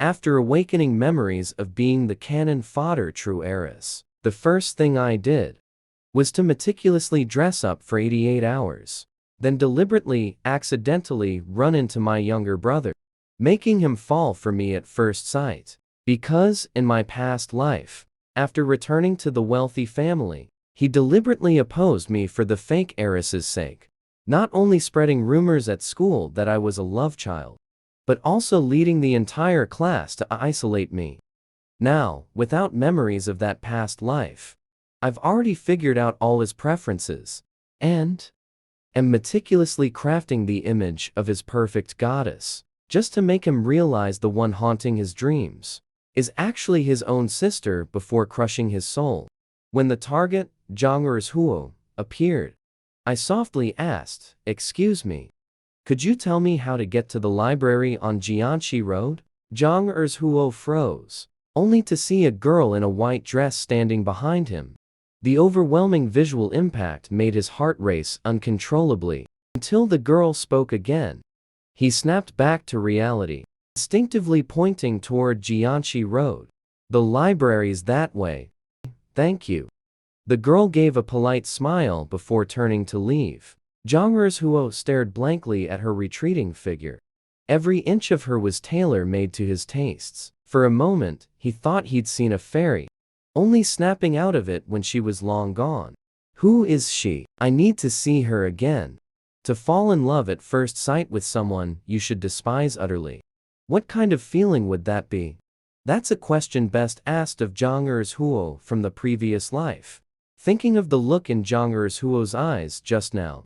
After awakening memories of being the cannon fodder true heiress, the first thing I did was to meticulously dress up for 88 hours, then deliberately, accidentally run into my younger brother, making him fall for me at first sight. Because, in my past life, after returning to the wealthy family, he deliberately opposed me for the fake heiress's sake, not only spreading rumors at school that I was a love child, but also leading the entire class to isolate me. Now, without memories of that past life, I've already figured out all his preferences, and am meticulously crafting the image of his perfect goddess, just to make him realize the one haunting his dreams is actually his own sister before crushing his soul. When the target, Jang's Huo, appeared, I softly asked, "Excuse me, could you tell me how to get to the library on Jianxi Road?" Jang's Huo froze, only to see a girl in a white dress standing behind him. The overwhelming visual impact made his heart race uncontrollably, until the girl spoke again. He snapped back to reality, instinctively pointing toward Jianxi Road. "The library's that way. Thank you." The girl gave a polite smile before turning to leave. Jang's Huo stared blankly at her retreating figure. Every inch of her was tailor-made to his tastes. For a moment, he thought he'd seen a fairy, only snapping out of it when she was long gone. Who is she? I need to see her again. To fall in love at first sight with someone you should despise utterly. What kind of feeling would that be? That's a question best asked of Jang's Huo from the previous life. Thinking of the look in Jang's Huo's eyes just now,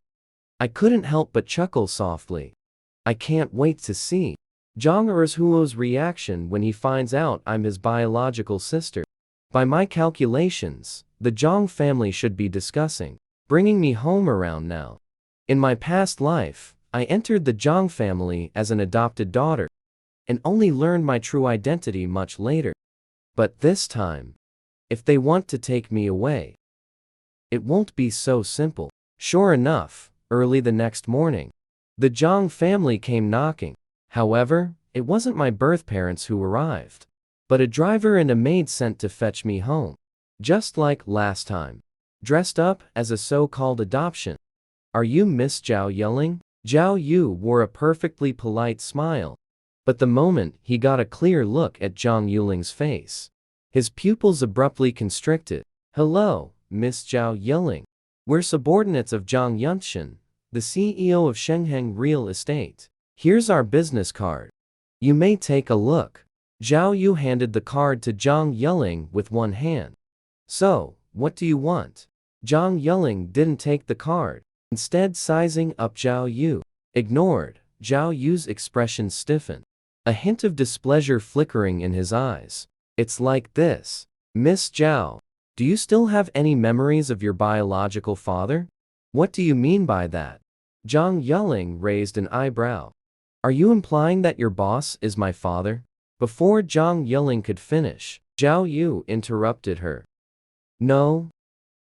I couldn't help but chuckle softly. I can't wait to see Jang's Huo's reaction when he finds out I'm his biological sister. By my calculations, the Jang family should be discussing bringing me home around now. In my past life, I entered the Jang family as an adopted daughter, and only learned my true identity much later. But this time, if they want to take me away, it won't be so simple. Sure enough, early the next morning, the Jang family came knocking. However, it wasn't my birth parents who arrived, but a driver and a maid sent to fetch me home. Just like last time, dressed up as a so-called adoption. "Are you Miss Zhao Yuling?" Zhao Yu wore a perfectly polite smile, but the moment he got a clear look at Zhang Yuling's face, his pupils abruptly constricted. "Hello, Miss Zhao Yuling. We're subordinates of Zhang Yunshin, the CEO of Shengheng Real Estate. Here's our business card. You may take a look." Zhao Yu handed the card to Zhang Yuling with one hand. "So, what do you want?" Zhang Yuling didn't take the card, instead sizing up Zhao Yu. Ignored, Zhao Yu's expression stiffened, a hint of displeasure flickering in his eyes. "It's like this. Miss Zhao, do you still have any memories of your biological father?" "What do you mean by that?" Zhang Yuling raised an eyebrow. "Are you implying that your boss is my father?" Before Zhang Yuling could finish, Zhao Yu interrupted her. "No.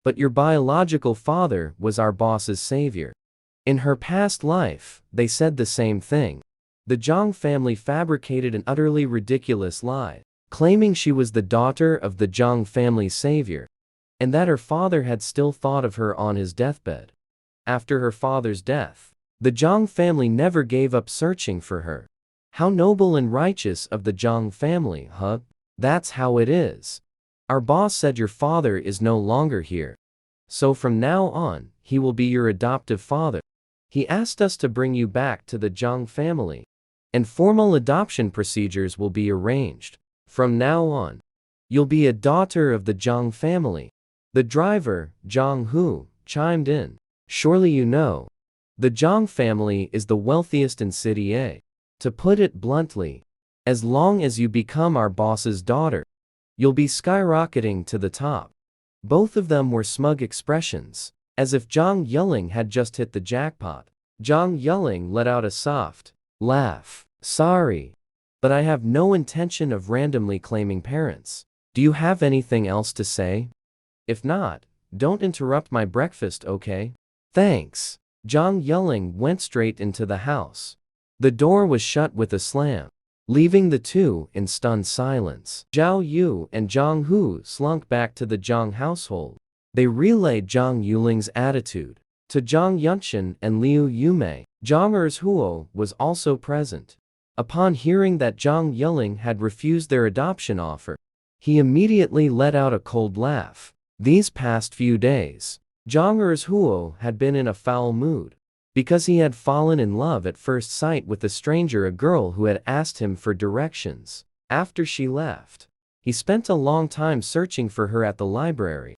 But your biological father was our boss's savior. In her past life, they said the same thing." The Zhang family fabricated an utterly ridiculous lie, claiming she was the daughter of the Zhang family's savior, and that her father had still thought of her on his deathbed. After her father's death, the Zhang family never gave up searching for her. How noble and righteous of the Zhang family, huh? That's how it is. Our boss said your father is no longer here, so from now on, he will be your adoptive father. He asked us to bring you back to the Zhang family, and formal adoption procedures will be arranged. From now on, you'll be a daughter of the Zhang family. The driver, Zhang Hu, chimed in. "Surely you know, the Zhang family is the wealthiest in City A. To put it bluntly, as long as you become our boss's daughter, you'll be skyrocketing to the top." Both of them were smug expressions, as if Zhang Yuling had just hit the jackpot. Zhang Yuling let out a soft laugh. "Sorry, but I have no intention of randomly claiming parents. Do you have anything else to say? If not, don't interrupt my breakfast, okay?" "Thanks." Zhang Yuling went straight into the house. The door was shut with a slam. leaving the two in stunned silence. Zhao Yu and Zhang Hu slunk back to the Jang household. They relayed Zhang Yuling's attitude to Zhang Yunshan and Liu Yumei. Zhang Erzuo was also present. Upon hearing that Zhang Yuling had refused their adoption offer, he immediately let out a cold laugh. These past few days, Zhang Erzuo had been in a foul mood, because he had fallen in love at first sight with a stranger, a girl who had asked him for directions. After she left, he spent a long time searching for her at the library,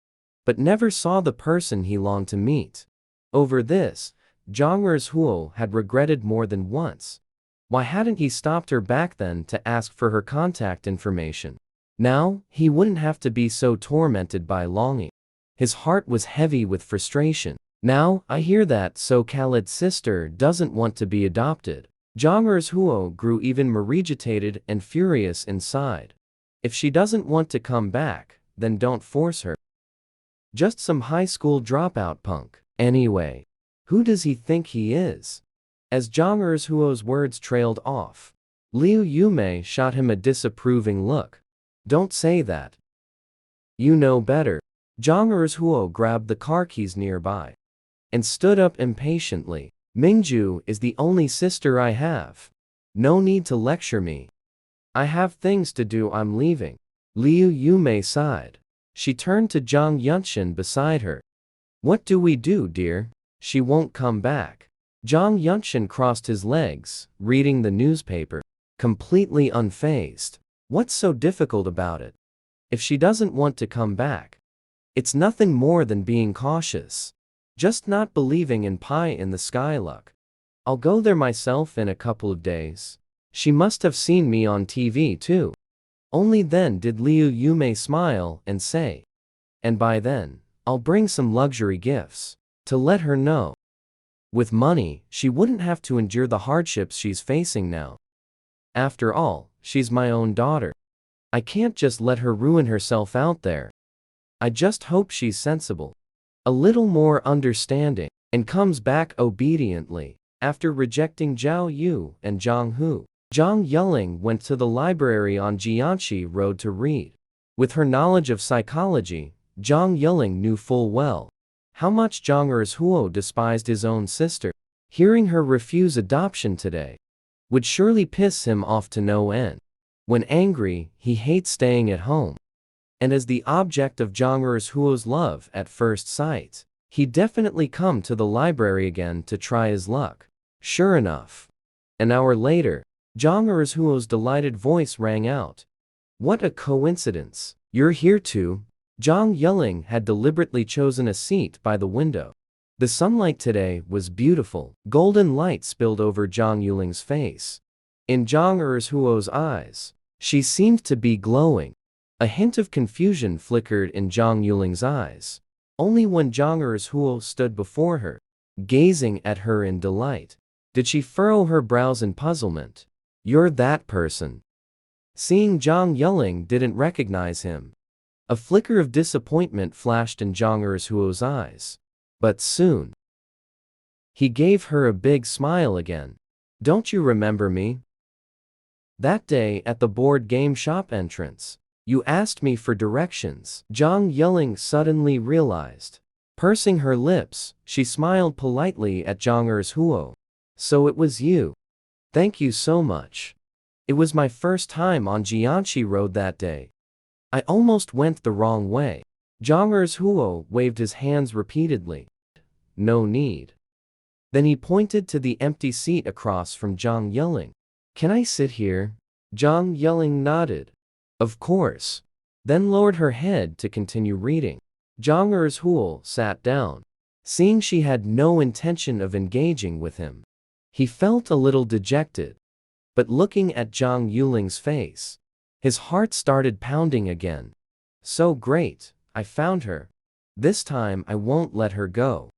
but never saw the person he longed to meet. Over this, Zhang Erzuo had regretted more than once. Why hadn't he stopped her back then to ask for her contact information? Now, he wouldn't have to be so tormented by longing. His heart was heavy with frustration. Now, I hear that so Khalid's sister doesn't want to be adopted. Zhang Erzuo grew even more agitated and furious inside. If she doesn't want to come back, then don't force her. Just some high school dropout punk. Anyway, who does he think he is? As Zhang Erzuo's words trailed off, Liu Yumei shot him a disapproving look. Don't say that. You know better. Zhang Erzuo grabbed the car keys nearby and stood up impatiently. Mingju is the only sister I have. No need to lecture me. I have things to do, I'm leaving. Liu Yumei sighed. She turned to Zhang Yunshan beside her. What do we do, dear? She won't come back. Zhang Yunshan crossed his legs, reading the newspaper, completely unfazed. What's so difficult about it? If she doesn't want to come back, it's nothing more than being cautious. Just not believing in pie in the sky luck. I'll go there myself in a couple of days. She must have seen me on TV too. Only then did Liu Yumei smile and say, and by then, I'll bring some luxury gifts to let her know. With money, she wouldn't have to endure the hardships she's facing now. After all, she's my own daughter. I can't just let her ruin herself out there. I just hope she's sensible, a little more understanding, and comes back obediently. After rejecting Zhao Yu and Zhang Hu, Zhang Yuling went to the library on Jianxi Road to read. With her knowledge of psychology, Zhang Yuling knew full well how much Zhang Erzuo despised his own sister. Hearing her refuse adoption today would surely piss him off to no end. When angry, he hates staying at home. And as the object of Zhang Erzuo's love at first sight, he'd definitely come to the library again to try his luck. Sure enough, an hour later, Zhang Erzuo's delighted voice rang out. What a coincidence. You're here too. Zhang Yuling had deliberately chosen a seat by the window. The sunlight today was beautiful. Golden light spilled over Zhang Yuling's face. In Zhang Erzuo's eyes, she seemed to be glowing. A hint of confusion flickered in Zhang Yuling's eyes. Only when Zhang Erzuo stood before her, gazing at her in delight, did she furrow her brows in puzzlement. You're that person. Seeing Zhang Yuling didn't recognize him, a flicker of disappointment flashed in Zhang Erzuo's eyes. But soon, he gave her a big smile again. Don't you remember me? That day at the board game shop entrance, you asked me for directions. Zhang Yuling suddenly realized. Pursing her lips, she smiled politely at Zhang Erzuo. So it was you. Thank you so much. It was my first time on Jianxi Road that day. I almost went the wrong way. Zhang Erzuo waved his hands repeatedly. No need. Then he pointed to the empty seat across from Zhang Yuling. Can I sit here? Zhang Yuling nodded. Of course. Then lowered her head to continue reading. Zhang Erzuo sat down. Seeing she had no intention of engaging with him, he felt a little dejected. But looking at Zhang Yuling's face, his heart started pounding again. So great, I found her. This time I won't let her go.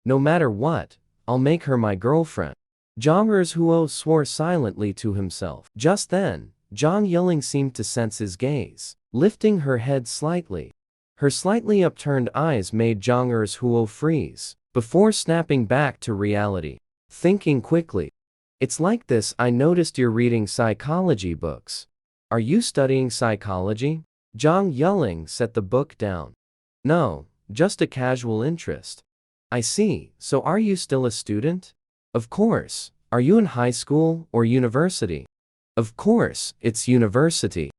No matter what, I'll make her my girlfriend. Zhang Erzuo swore silently to himself. Just then, Zhang Yuling seemed to sense his gaze. Lifting her head slightly, her slightly upturned eyes made Zhang Erzuo freeze, before snapping back to reality. Thinking quickly, It's like this. I noticed you're reading psychology books. Are you studying psychology? Jang yelling set the book down. No, just a casual interest. I see, so are you still a student? Of course. Are you in high school or university? Of course, it's university.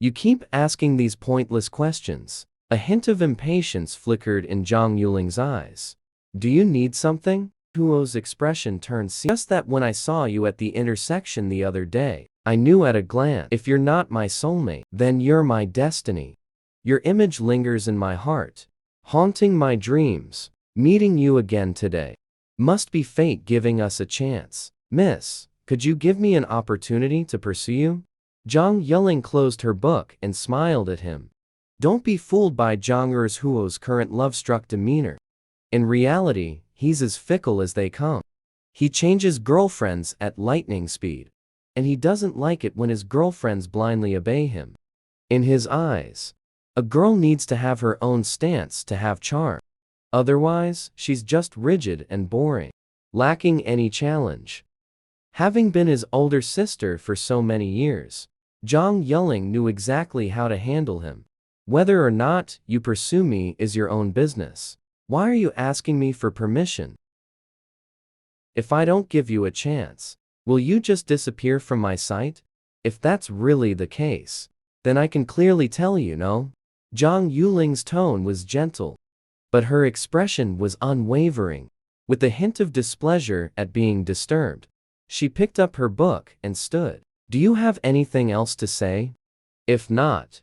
You keep asking these pointless questions. A hint of impatience flickered in Jang Yuling's eyes. Do you need something? Huo's expression turned serious. Just that when I saw you at the intersection the other day, I knew at a glance, if you're not my soulmate, then you're my destiny. Your image lingers in my heart, haunting my dreams. Meeting you again today must be fate giving us a chance. Miss, could you give me an opportunity to pursue you? Jang Yuling closed her book and smiled at him. Don't be fooled by Jang Huo's current love-struck demeanor. In reality, he's as fickle as they come. He changes girlfriends at lightning speed, and he doesn't like it when his girlfriends blindly obey him. In his eyes, a girl needs to have her own stance to have charm. Otherwise, she's just rigid and boring, lacking any challenge. Having been his older sister for so many years, Jang Yuling knew exactly how to handle him. Whether or not you pursue me is your own business. Why are you asking me for permission? If I don't give you a chance, will you just disappear from my sight? If that's really the case, then I can clearly tell you no. Jang Yuling's tone was gentle, but her expression was unwavering. With a hint of displeasure at being disturbed, she picked up her book and stood. Do you have anything else to say? If not,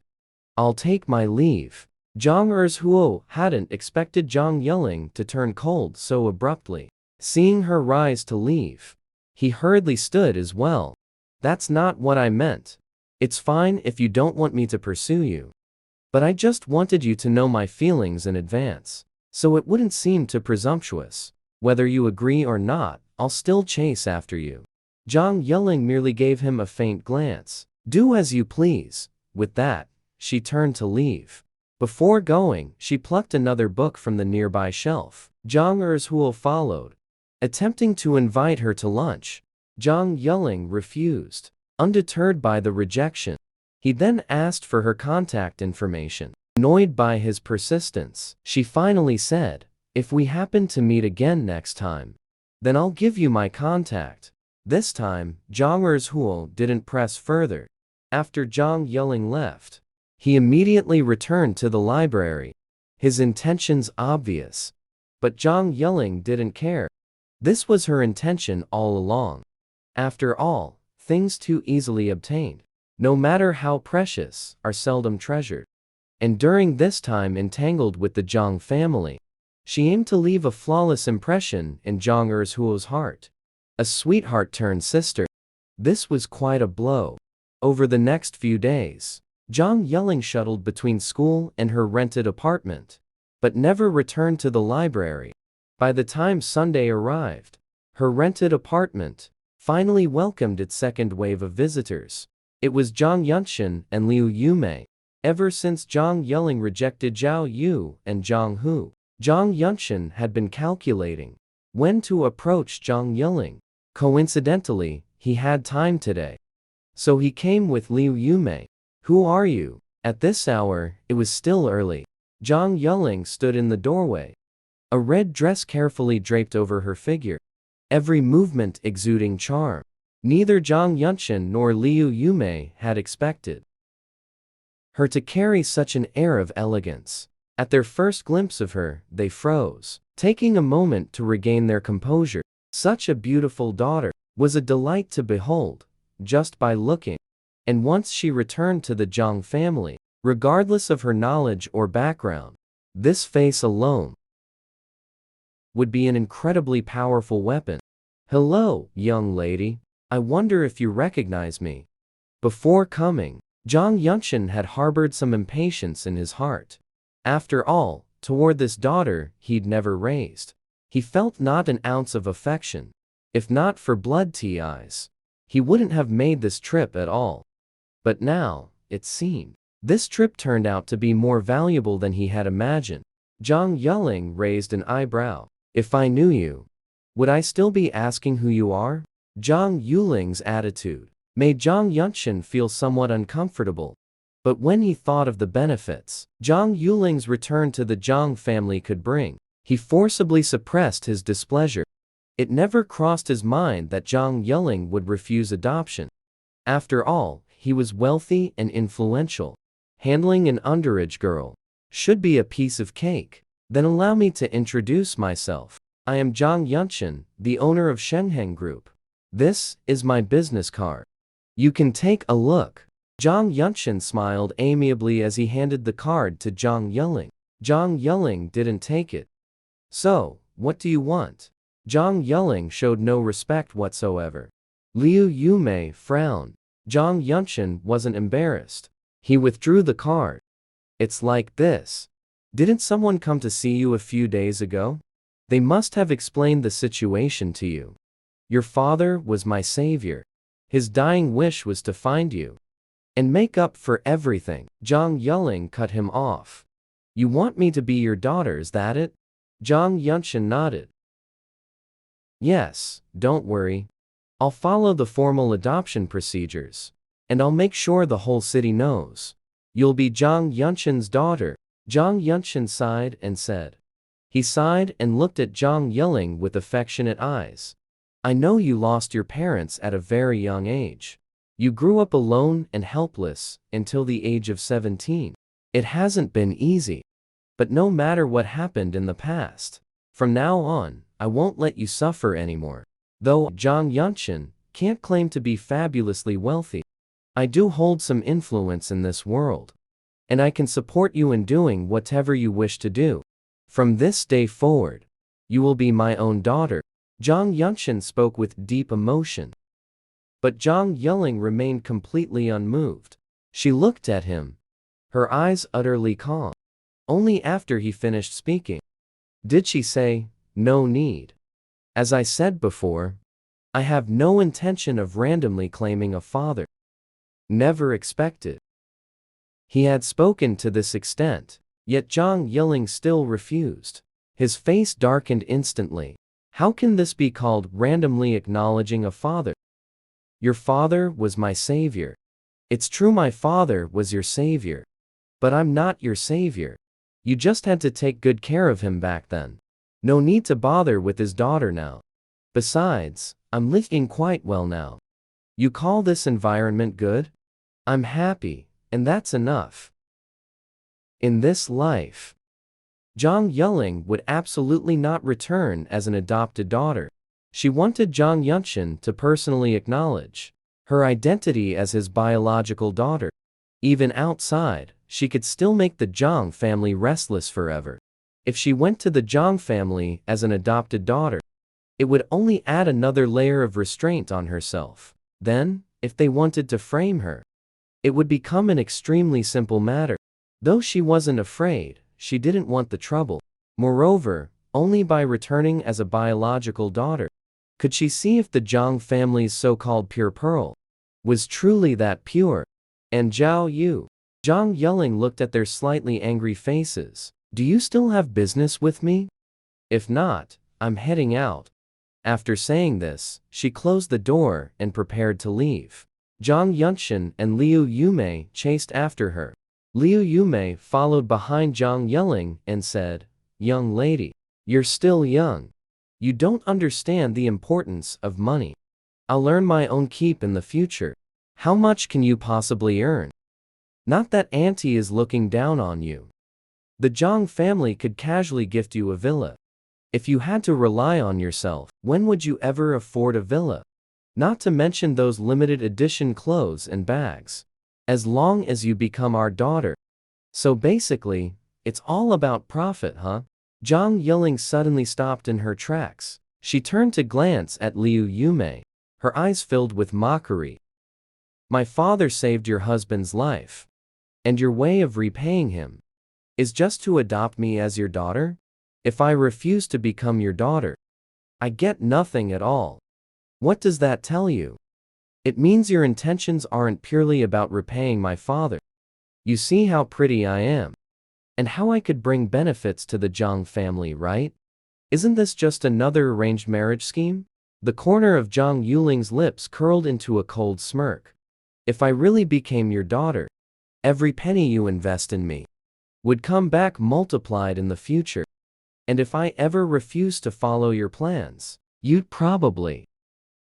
I'll take my leave. Jang Huo hadn't expected Jang Yuling to turn cold so abruptly. Seeing her rise to leave, he hurriedly stood as well. That's not what I meant. It's fine if you don't want me to pursue you, but I just wanted you to know my feelings in advance, so it wouldn't seem too presumptuous. Whether you agree or not, I'll still chase after you. Jang Yuling merely gave him a faint glance. Do as you please. With that, she turned to leave. Before going, she plucked another book from the nearby shelf. Jang Huo followed, attempting to invite her to lunch. Jang Yuling refused, undeterred by the rejection. He then asked for her contact information. Annoyed by his persistence, she finally said, if we happen to meet again next time, then I'll give you my contact. This time, Jang Huo didn't press further. After Jang Yuling left, he immediately returned to the library. His intentions obvious, but Jang Yuling didn't care. This was her intention all along. After all, things too easily obtained, no matter how precious, are seldom treasured. And during this time entangled with the Jang family, she aimed to leave a flawless impression in Jang Huo's heart. A sweetheart turned sister. This was quite a blow. Over the next few days, Jang Yuling shuttled between school and her rented apartment, but never returned to the library. By the time Sunday arrived, her rented apartment finally welcomed its second wave of visitors. It was Zhang Yunshin and Liu Yumei. Ever since Zhang Yuling rejected Zhao Yu and Zhang Hu, Zhang Yunshin had been calculating when to approach Zhang Yuling. Coincidentally, he had time today, so he came with Liu Yumei. Who are you? At this hour, it was still early. Zhang Yuling stood in the doorway, a red dress carefully draped over her figure, every movement exuding charm. Neither Zhang Yunshin nor Liu Yumei had expected her to carry such an air of elegance. At their first glimpse of her, they froze, taking a moment to regain their composure. Such a beautiful daughter was a delight to behold, just by looking. And once she returned to the Zhang family, regardless of her knowledge or background, this face alone would be an incredibly powerful weapon. Hello, young lady. I wonder if you recognize me. Before coming, Zhang Yunshin had harbored some impatience in his heart. After all, toward this daughter he'd never raised, he felt not an ounce of affection. If not for blood ties, he wouldn't have made this trip at all. But now, it seemed, this trip turned out to be more valuable than he had imagined. Zhang Yuling raised an eyebrow. If I knew you, would I still be asking who you are? Zhang Yuling's attitude made Zhang Yunshin feel somewhat uncomfortable. But when he thought of the benefits Zhang Yuling's return to the Jang family could bring, he forcibly suppressed his displeasure. It never crossed his mind that Zhang Yuling would refuse adoption. After all, he was wealthy and influential. Handling an underage girl should be a piece of cake. Then allow me to introduce myself. I am Zhang Yunshin, the owner of Shengheng Group. This is my business card. You can take a look. Zhang Yunshin smiled amiably as he handed the card to Zhang Yuling. Zhang Yuling didn't take it. So, what do you want? Zhang Yuling showed no respect whatsoever. Liu Yumei frowned. Zhang Yunshin wasn't embarrassed. He withdrew the card. It's like this. Didn't someone come to see you a few days ago? They must have explained the situation to you. Your father was my savior. His dying wish was to find you and make up for everything. Zhang Yuling cut him off. You want me to be your daughter, is that it? Zhang Yunshin nodded. Yes, don't worry. I'll follow the formal adoption procedures. And I'll make sure the whole city knows. You'll be Zhang Yunshin's daughter. Zhang Yunshin sighed and said. He sighed and looked at Zhang Yuling with affectionate eyes. I know you lost your parents at a very young age. You grew up alone and helpless until the age of 17. It hasn't been easy. But no matter what happened in the past, from now on, I won't let you suffer anymore. Though Zhang Yunshin can't claim to be fabulously wealthy, I do hold some influence in this world. And I can support you in doing whatever you wish to do. From this day forward, you will be my own daughter. Zhang Yunshin spoke with deep emotion. But Zhang Yuling remained completely unmoved. She looked at him, her eyes utterly calm. Only after he finished speaking did she say, no need. As I said before, I have no intention of randomly claiming a father. Never expected. He had spoken to this extent, yet Zhang Yuling still refused. His face darkened instantly. How can this be called randomly acknowledging a father? Your father was my savior. It's true my father was your savior. But I'm not your savior. You just had to take good care of him back then. No need to bother with his daughter now. Besides, I'm living quite well now. You call this environment good? I'm happy, and that's enough. In this life, Zhang Yuling would absolutely not return as an adopted daughter. She wanted Zhang Yunshin to personally acknowledge her identity as his biological daughter. Even outside, she could still make the Zhang family restless forever. If she went to the Zhang family as an adopted daughter, it would only add another layer of restraint on herself. Then, if they wanted to frame her, it would become an extremely simple matter. Though she wasn't afraid, she didn't want the trouble. Moreover, only by returning as a biological daughter could she see if the Zhang family's so-called pure pearl was truly that pure. And Zhao Yu, Zhang Yuling looked at their slightly angry faces. Do you still have business with me? If not, I'm heading out. After saying this, she closed the door and prepared to leave. Zhang Yunshin and Liu Yumei chased after her. Liu Yumei followed behind Zhang Yuling and said, Young lady, you're still young. You don't understand the importance of money. I'll earn my own keep in the future. How much can you possibly earn? Not that auntie is looking down on you. The Zhang family could casually gift you a villa. If you had to rely on yourself, when would you ever afford a villa? Not to mention those limited edition clothes and bags. As long as you become our daughter. So basically, it's all about profit, huh? Zhang Yuling suddenly stopped in her tracks. She turned to glance at Liu Yumei. Her eyes filled with mockery. My father saved your husband's life. And your way of repaying him is just to adopt me as your daughter? If I refuse to become your daughter, I get nothing at all. What does that tell you? It means your intentions aren't purely about repaying my father. You see how pretty I am, and how I could bring benefits to the Zhang family, right? Isn't this just another arranged marriage scheme? The corner of Zhang Yuling's lips curled into a cold smirk. If I really became your daughter, every penny you invest in me would come back multiplied in the future. And if I ever refused to follow your plans, you'd probably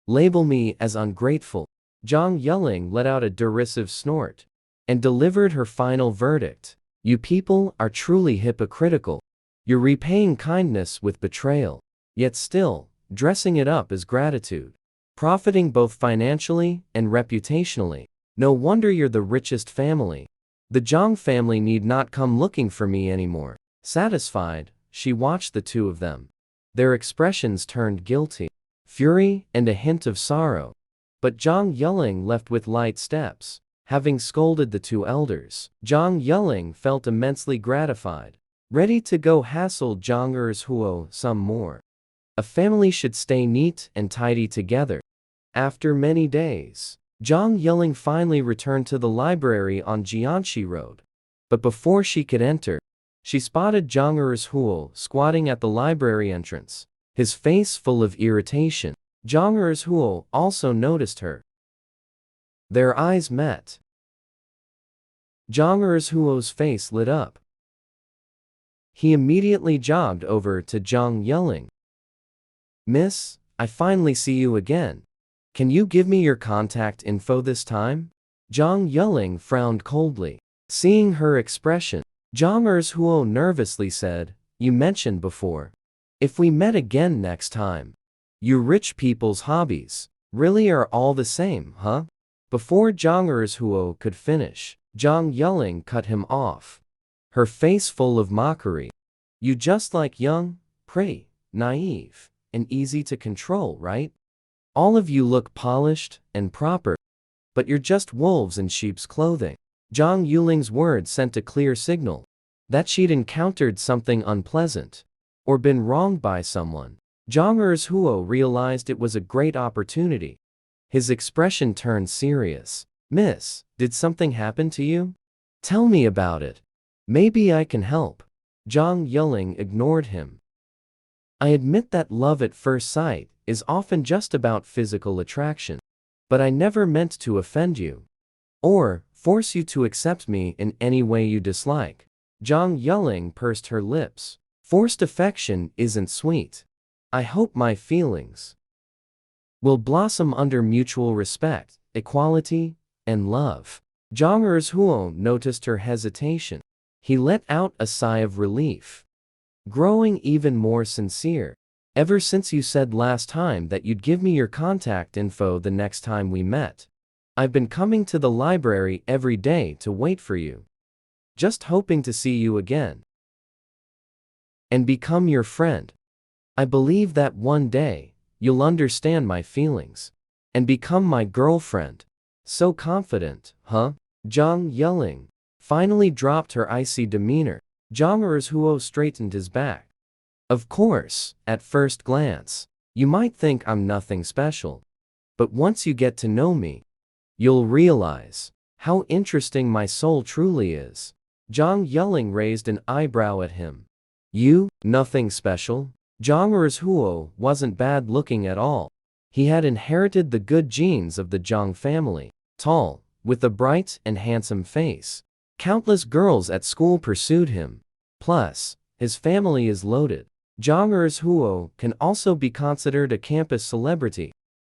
label me as ungrateful. Zhang Yuling let out a derisive snort and delivered her final verdict. You people are truly hypocritical. You're repaying kindness with betrayal, yet still dressing it up as gratitude, profiting both financially and reputationally. No wonder you're the richest family. The Jang family need not come looking for me anymore. Satisfied, she watched the two of them. Their expressions turned guilty, fury, and a hint of sorrow. But Zhang Yuling left with light steps, having scolded the two elders. Zhang Yuling felt immensely gratified, ready to go hassle Zhang Erzhuo some more. A family should stay neat and tidy together. After many days, Zhang Yuling finally returned to the library on Jianxi Road. But before she could enter, she spotted Zhang Erzhuo squatting at the library entrance, his face full of irritation. Zhang Erzhuo also noticed her. Their eyes met. Zhang Erzhuo's face lit up. He immediately jogged over to Zhang Yuling. Miss, I finally see you again. Can you give me your contact info this time? Zhang Yuling frowned coldly. Seeing her expression, Zhang Erzhuo nervously said, You mentioned before. If we met again next time, you rich people's hobbies really are all the same, huh? Before Zhang Erzhuo could finish, Zhang Yuling cut him off, her face full of mockery. You just like young, pretty, naive, and easy to control, right? All of you look polished and proper, but you're just wolves in sheep's clothing. Zhang Yuling's words sent a clear signal that she'd encountered something unpleasant or been wronged by someone. Zhang Erzhuo realized it was a great opportunity. His expression turned serious. Miss, did something happen to you? Tell me about it. Maybe I can help. Zhang Yuling ignored him. I admit that love at first sight is often just about physical attraction. But I never meant to offend you or force you to accept me in any way you dislike. Zhang Yuling pursed her lips. Forced affection isn't sweet. I hope my feelings will blossom under mutual respect, equality, and love. Zhang Erzhuo noticed her hesitation. He let out a sigh of relief, growing even more sincere. Ever since you said last time that you'd give me your contact info the next time we met, I've been coming to the library every day to wait for you, just hoping to see you again and become your friend. I believe that one day, you'll understand my feelings and become my girlfriend. So confident, huh? Zhang Yuling finally dropped her icy demeanor. Zhang Erzhuo straightened his back. Of course, at first glance, you might think I'm nothing special. But once you get to know me, you'll realize how interesting my soul truly is. Zhang Yuling raised an eyebrow at him. You, nothing special? Zhang Erzhuo wasn't bad looking at all. He had inherited the good genes of the Jang family. Tall, with a bright and handsome face. Countless girls at school pursued him. Plus, his family is loaded. Zhang Erzhuo can also be considered a campus celebrity.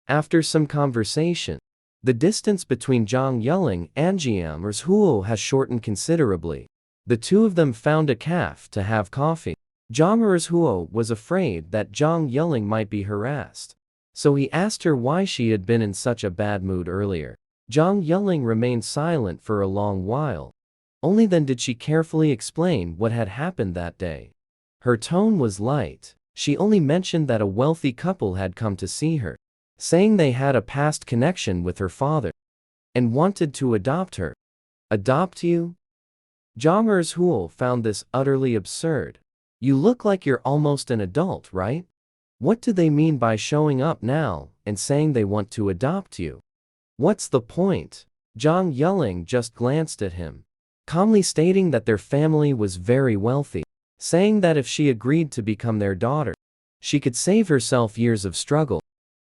After some conversation, the distance between Zhang Yuling and Zhang Erzhuo has shortened considerably. The two of them found a cafe to have coffee. Zhang Erzhuo was afraid that Zhang Yuling might be harassed, so he asked her why she had been in such a bad mood earlier. Zhang Yuling remained silent for a long while. Only then did she carefully explain what had happened that day. Her tone was light. She only mentioned that a wealthy couple had come to see her, saying they had a past connection with her father and wanted to adopt her. Adopt you? Zhang Erzhuo found this utterly absurd. You look like you're almost an adult, right? What do they mean by showing up now and saying they want to adopt you? What's the point? Zhang Yuling just glanced at him, calmly stating that their family was very wealthy, saying that if she agreed to become their daughter, she could save herself years of struggle.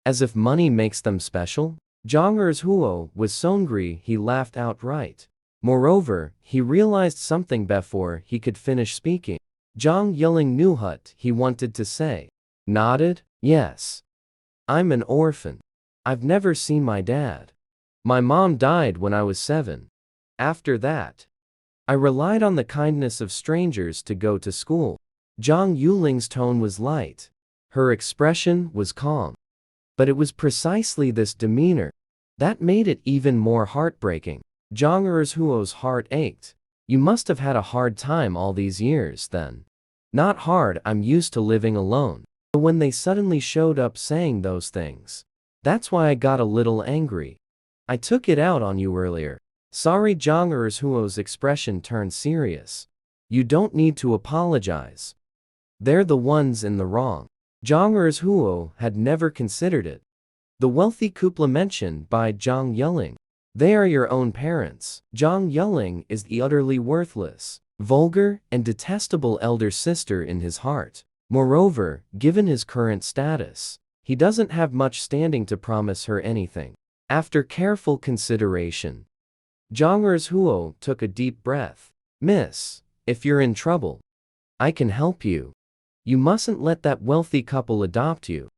As if money makes them special? Jang's Huo was so angry he laughed outright. Moreover, he realized something before he could finish speaking. Jang Yelling knew what he wanted to say. Nodded, yes. I'm an orphan. I've never seen my dad. My mom died when I was 7. After that, I relied on the kindness of strangers to go to school. Zhang Yuling's tone was light. Her expression was calm. But it was precisely this demeanor that made it even more heartbreaking. Zhang Erzuo's heart ached. You must have had a hard time all these years then. Not hard, I'm used to living alone. But when they suddenly showed up saying those things, that's why I got a little angry. I took it out on you earlier. Sorry. Zhang Erzuo's expression turned serious. You don't need to apologize. They're the ones in the wrong. Zhang Erzuo had never considered it. The wealthy couple mentioned by Zhang Yelling. They are your own parents. Zhang Yelling is the utterly worthless, vulgar, and detestable elder sister in his heart. Moreover, given his current status, he doesn't have much standing to promise her anything. After careful consideration, Zhang Erzuo took a deep breath. Miss, if you're in trouble, I can help you. You mustn't let that wealthy couple adopt you.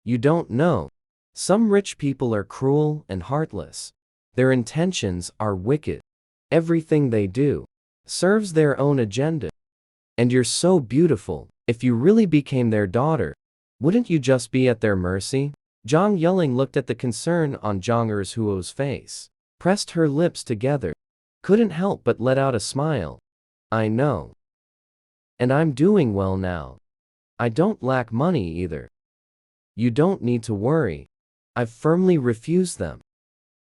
You don't know. Some rich people are cruel and heartless. Their intentions are wicked. Everything they do serves their own agenda. And you're so beautiful. If you really became their daughter, wouldn't you just be at their mercy? Zhang Yelling looked at the concern on Zhang Erzuo's face, pressed her lips together, couldn't help but let out a smile. I know. And I'm doing well now. I don't lack money either. You don't need to worry. I've firmly refused them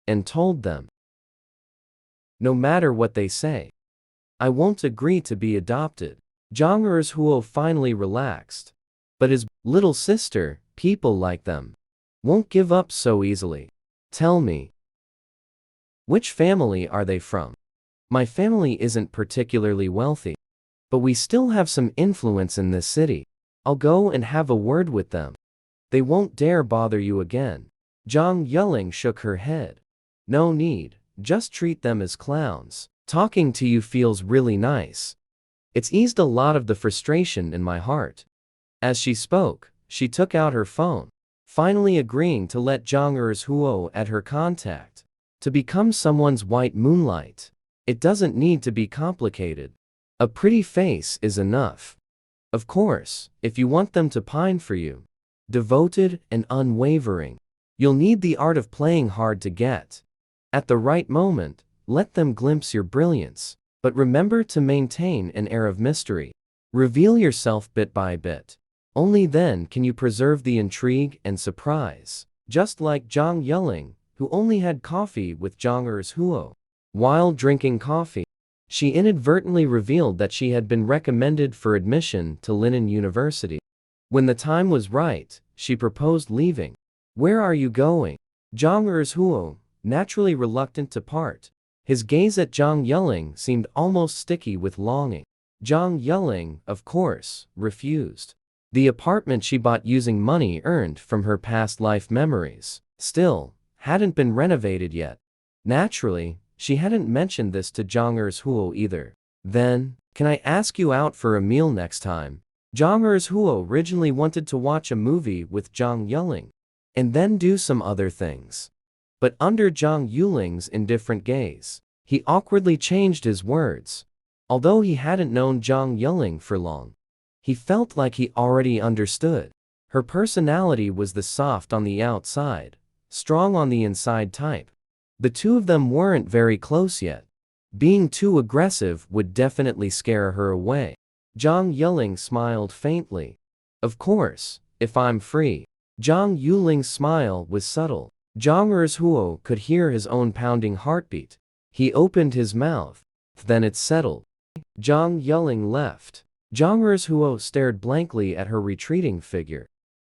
and told them, no matter what they say, I won't agree to be adopted. Zhang Erzuo finally relaxed. But his little sister, people like them, won't give up so easily. Tell me, which family are they from? My family isn't particularly wealthy, but we still have some influence in this city. I'll go and have a word with them. They won't dare bother you again. Zhang Yelling shook her head. No need, just treat them as clowns. Talking to you feels really nice. It's eased a lot of the frustration in my heart. As she spoke, she took out her phone, finally agreeing to let Zhang Erzuo add her contact. To become someone's white moonlight, it doesn't need to be complicated. A pretty face is enough. Of course, if you want them to pine for you, devoted and unwavering, you'll need the art of playing hard to get. At the right moment, let them glimpse your brilliance, but remember to maintain an air of mystery. Reveal yourself bit by bit. Only then can you preserve the intrigue and surprise. Just like Zhang Yelling, who only had coffee with Zhang Erzuo. While drinking coffee, she inadvertently revealed that she had been recommended for admission to Linen University. When the time was right, she proposed leaving. Where are you going? Zhang Erzuo, naturally reluctant to part. His gaze at Zhang Yelling seemed almost sticky with longing. Zhang Yelling, of course, refused. The apartment she bought using money earned from her past life memories, still, hadn't been renovated yet. Naturally, she hadn't mentioned this to Zhang Erzuo either. Then, can I ask you out for a meal next time? Zhang Erzuo originally wanted to watch a movie with Zhang Yelling, and then do some other things. But under Zhang Yuling's indifferent gaze, he awkwardly changed his words. Although he hadn't known Zhang Yelling for long, he felt like he already understood. Her personality was the soft on the outside, strong on the inside type. The two of them weren't very close yet. Being too aggressive would definitely scare her away. Zhang Yelling smiled faintly. Of course, if I'm free. Zhang Yuling's smile was subtle. Zhang Erzuo could hear his own pounding heartbeat. He opened his mouth. Then it settled. Zhang Yelling left. Zhang Erzuo stared blankly at her retreating figure.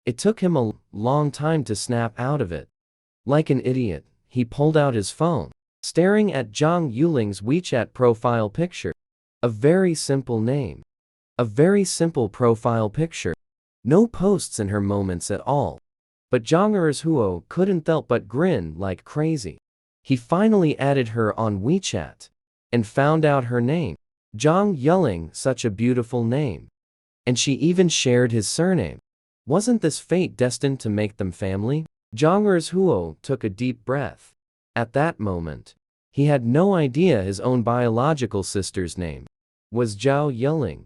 It took him a long time to snap out of it. Like an idiot, he pulled out his phone, staring at Zhang Yuling's WeChat profile picture. A very simple name. A very simple profile picture. No posts in her moments at all. But Jang Huo couldn't help but grin like crazy. He finally added her on WeChat and found out her name. Zhang Yuling, such a beautiful name. And she even shared his surname. Wasn't this fate destined to make them family? Zhang Huo took a deep breath. At that moment, he had no idea his own biological sister's name was Zhao Yuling.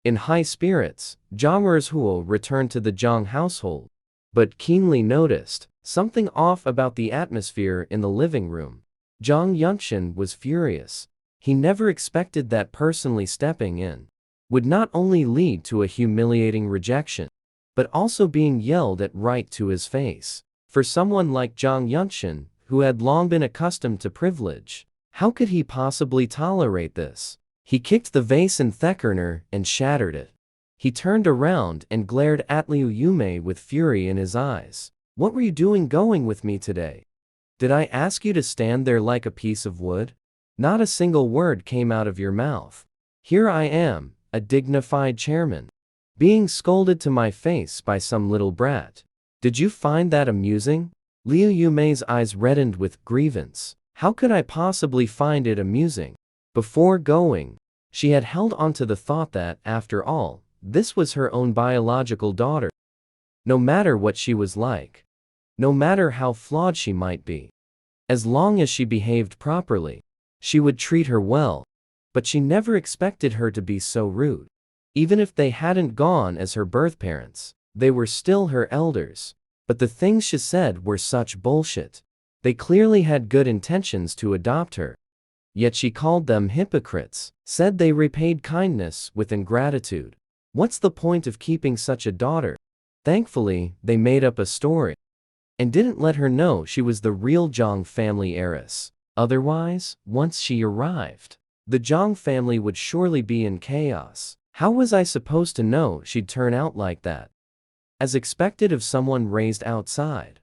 In high spirits, Zhang Huo returned to the Zhang household, but keenly noticed something off about the atmosphere in the living room. Zhang Yunshin was furious. He never expected that personally stepping in would not only lead to a humiliating rejection, but also being yelled at right to his face. For someone like Zhang Yunshin, who had long been accustomed to privilege, how could he possibly tolerate this? He kicked the vase in Theckerner and shattered it. He turned around and glared at Liu Yume with fury in his eyes. What were you doing going with me today? Did I ask you to stand there like a piece of wood? Not a single word came out of your mouth. Here I am, a dignified chairman, being scolded to my face by some little brat. Did you find that amusing? Liu Yume's eyes reddened with grievance. How could I possibly find it amusing? Before going, she had held on to the thought that, after all, this was her own biological daughter. No matter what she was like, no matter how flawed she might be, as long as she behaved properly, she would treat her well. But she never expected her to be so rude. Even if they hadn't gone as her birth parents, they were still her elders. But the things she said were such bullshit. They clearly had good intentions to adopt her. Yet she called them hypocrites, said they repaid kindness with ingratitude. What's the point of keeping such a daughter? Thankfully, they made up a story and didn't let her know she was the real Zhang family heiress. Otherwise, once she arrived, the Zhang family would surely be in chaos. How was I supposed to know she'd turn out like that? As expected of someone raised outside.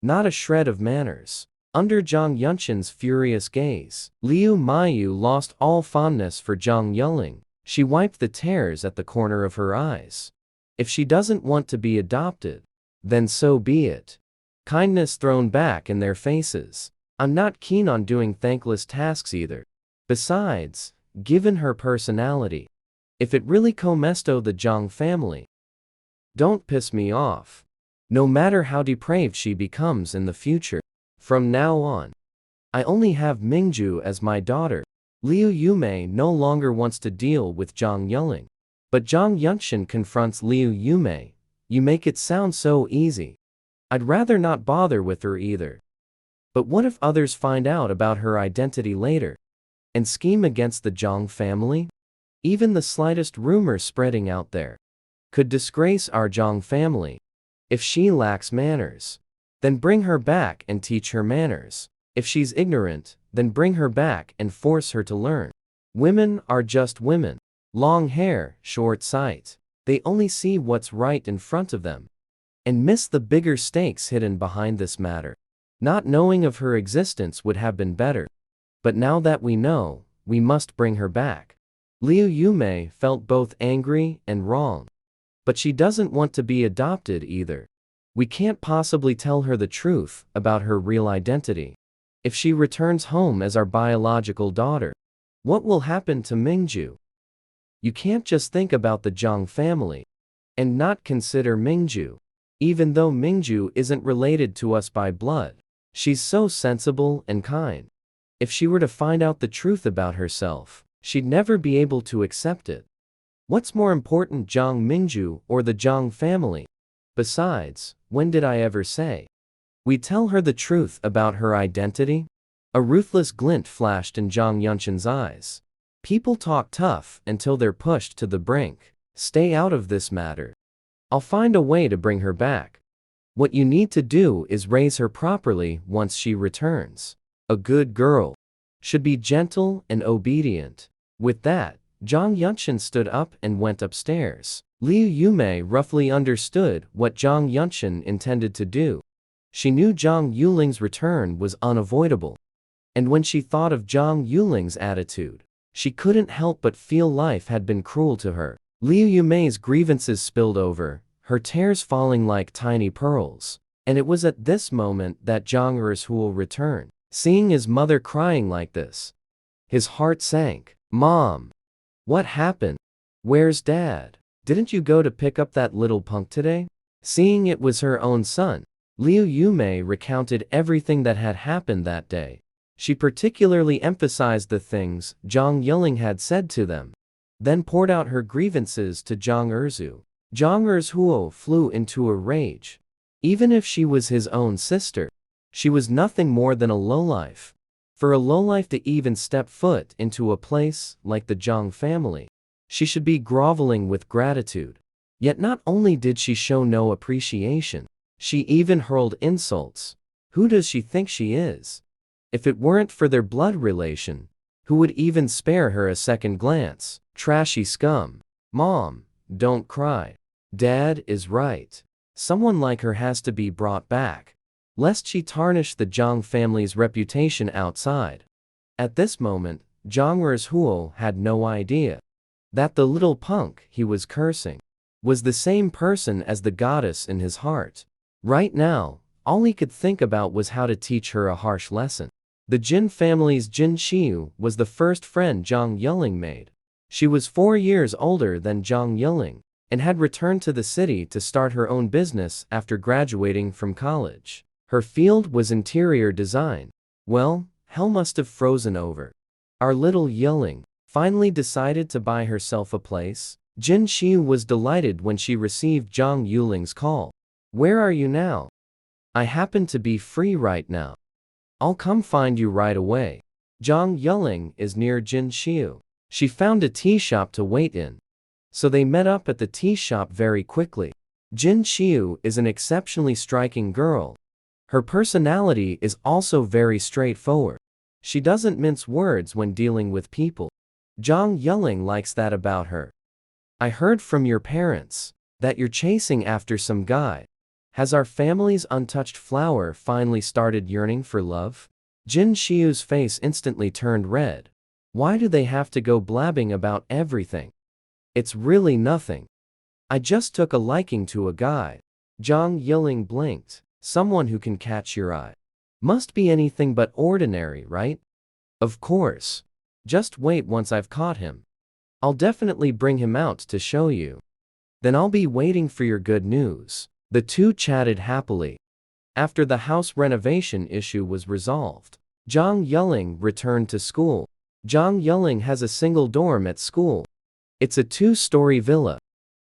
Not a shred of manners. Under Zhang Yunshin's furious gaze, Liu Mayu lost all fondness for Zhang Yuling. She wiped the tears at the corner of her eyes. If she doesn't want to be adopted, then so be it. Kindness thrown back in their faces. I'm not keen on doing thankless tasks either. Besides, given her personality, if it really comesto the Zhang family, don't piss me off. No matter how depraved she becomes in the future. From now on, I only have Mingju as my daughter. Liu Yume no longer wants to deal with Zhang Yuling. But Zhang Yunshin confronts Liu Yume. You make it sound so easy. I'd rather not bother with her either. But what if others find out about her identity later and scheme against the Zhang family? Even the slightest rumor spreading out there could disgrace our Zhang family. If she lacks manners, then bring her back and teach her manners. If she's ignorant, then bring her back and force her to learn. Women are just women. Long hair, short sight. They only see what's right in front of them and miss the bigger stakes hidden behind this matter. Not knowing of her existence would have been better. But now that we know, we must bring her back. Liu Yume felt both angry and wrong. But she doesn't want to be adopted either. We can't possibly tell her the truth about her real identity. If she returns home as our biological daughter, what will happen to Mingju? You can't just think about the Zhang family and not consider Mingju. Even though Mingju isn't related to us by blood, she's so sensible and kind. If she were to find out the truth about herself, she'd never be able to accept it. What's more important, Zhang Mingju or the Zhang family? Besides, when did I ever say we tell her the truth about her identity? A ruthless glint flashed in Zhang Yunshin's eyes. People talk tough until they're pushed to the brink. Stay out of this matter. I'll find a way to bring her back. What you need to do is raise her properly once she returns. A good girl should be gentle and obedient. With that, Zhang Yunshin stood up and went upstairs. Liu Yume roughly understood what Zhang Yunshin intended to do. She knew Zhang Yuling's return was unavoidable. And when she thought of Zhang Yuling's attitude, she couldn't help but feel life had been cruel to her. Liu Yume's grievances spilled over. her tears falling like tiny pearls. And it was at this moment that Jang returned. Seeing his mother crying like this, his heart sank. "Mom, what happened? Where's Dad? Didn't you go to pick up that little punk today?" Seeing it was her own son, Liu Yumei recounted everything that had happened that day. She particularly emphasized the things Zhang Yiling had said to them, then poured out her grievances to Zhang Erzu. Zhang Erzu flew into a rage. Even if she was his own sister, she was nothing more than a lowlife. For a lowlife to even step foot into a place like the Zhang family, she should be groveling with gratitude. Yet not only did she show no appreciation, she even hurled insults. Who does she think she is? If it weren't for their blood relation, who would even spare her a second glance? Trashy scum. Mom, don't cry. Dad is right. Someone like her has to be brought back, lest she tarnish the Zhang family's reputation outside. At this moment, Zhang Erzuo had no idea that the little punk he was cursing was the same person as the goddess in his heart. Right now, all he could think about was how to teach her a harsh lesson. The Jin family's Jin Xiu was the first friend Zhang Yiling made. She was 4 years older than Zhang Yiling, and had returned to the city to start her own business after graduating from college. Her field was interior design. Well, hell must have frozen over. Our little Yiling finally decided to buy herself a place. Jin Xiu was delighted when she received Zhang Yuling's call. "Where are you now?" "I happen to be free right now. I'll come find you right away." Zhang Yiling is near Jin Xiu. She found a tea shop to wait in, so they met up at the tea shop very quickly. Jin Xiu is an exceptionally striking girl. Her personality is also very straightforward. She doesn't mince words when dealing with people. Zhang Yiling likes that about her. "I heard from your parents that you're chasing after some guy. Has our family's untouched flower finally started yearning for love?" Jin Xiu's face instantly turned red. Why do they have to go blabbing about everything? It's really nothing. I just took a liking to a guy. Zhang Yiling blinked. Someone who can catch your eye. Must be anything but ordinary, right? Of course. Just wait once I've caught him. I'll definitely bring him out to show you. Then I'll be waiting for your good news. The two chatted happily. After the house renovation issue was resolved, Zhang Yiling returned to school. Zhang Yiling has a single dorm at school. It's a 2-story villa.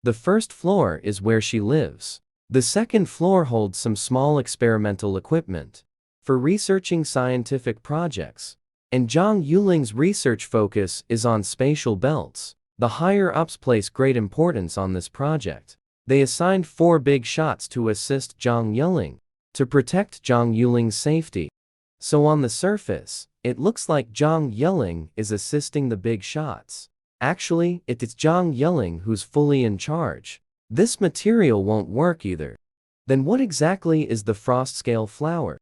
The first floor is where she lives. The second floor holds some small experimental equipment for researching scientific projects. And Zhang Yuling's research focus is on spatial belts. The higher-ups place great importance on this project. They assigned 4 big shots to assist Zhang Yiling to protect Zhang Yuling's safety. So on the surface, it looks like Zhang Yiling is assisting the big shots. Actually, it's Zhang Yiling who's fully in charge. This material won't work either. Then what exactly is the frost scale flower?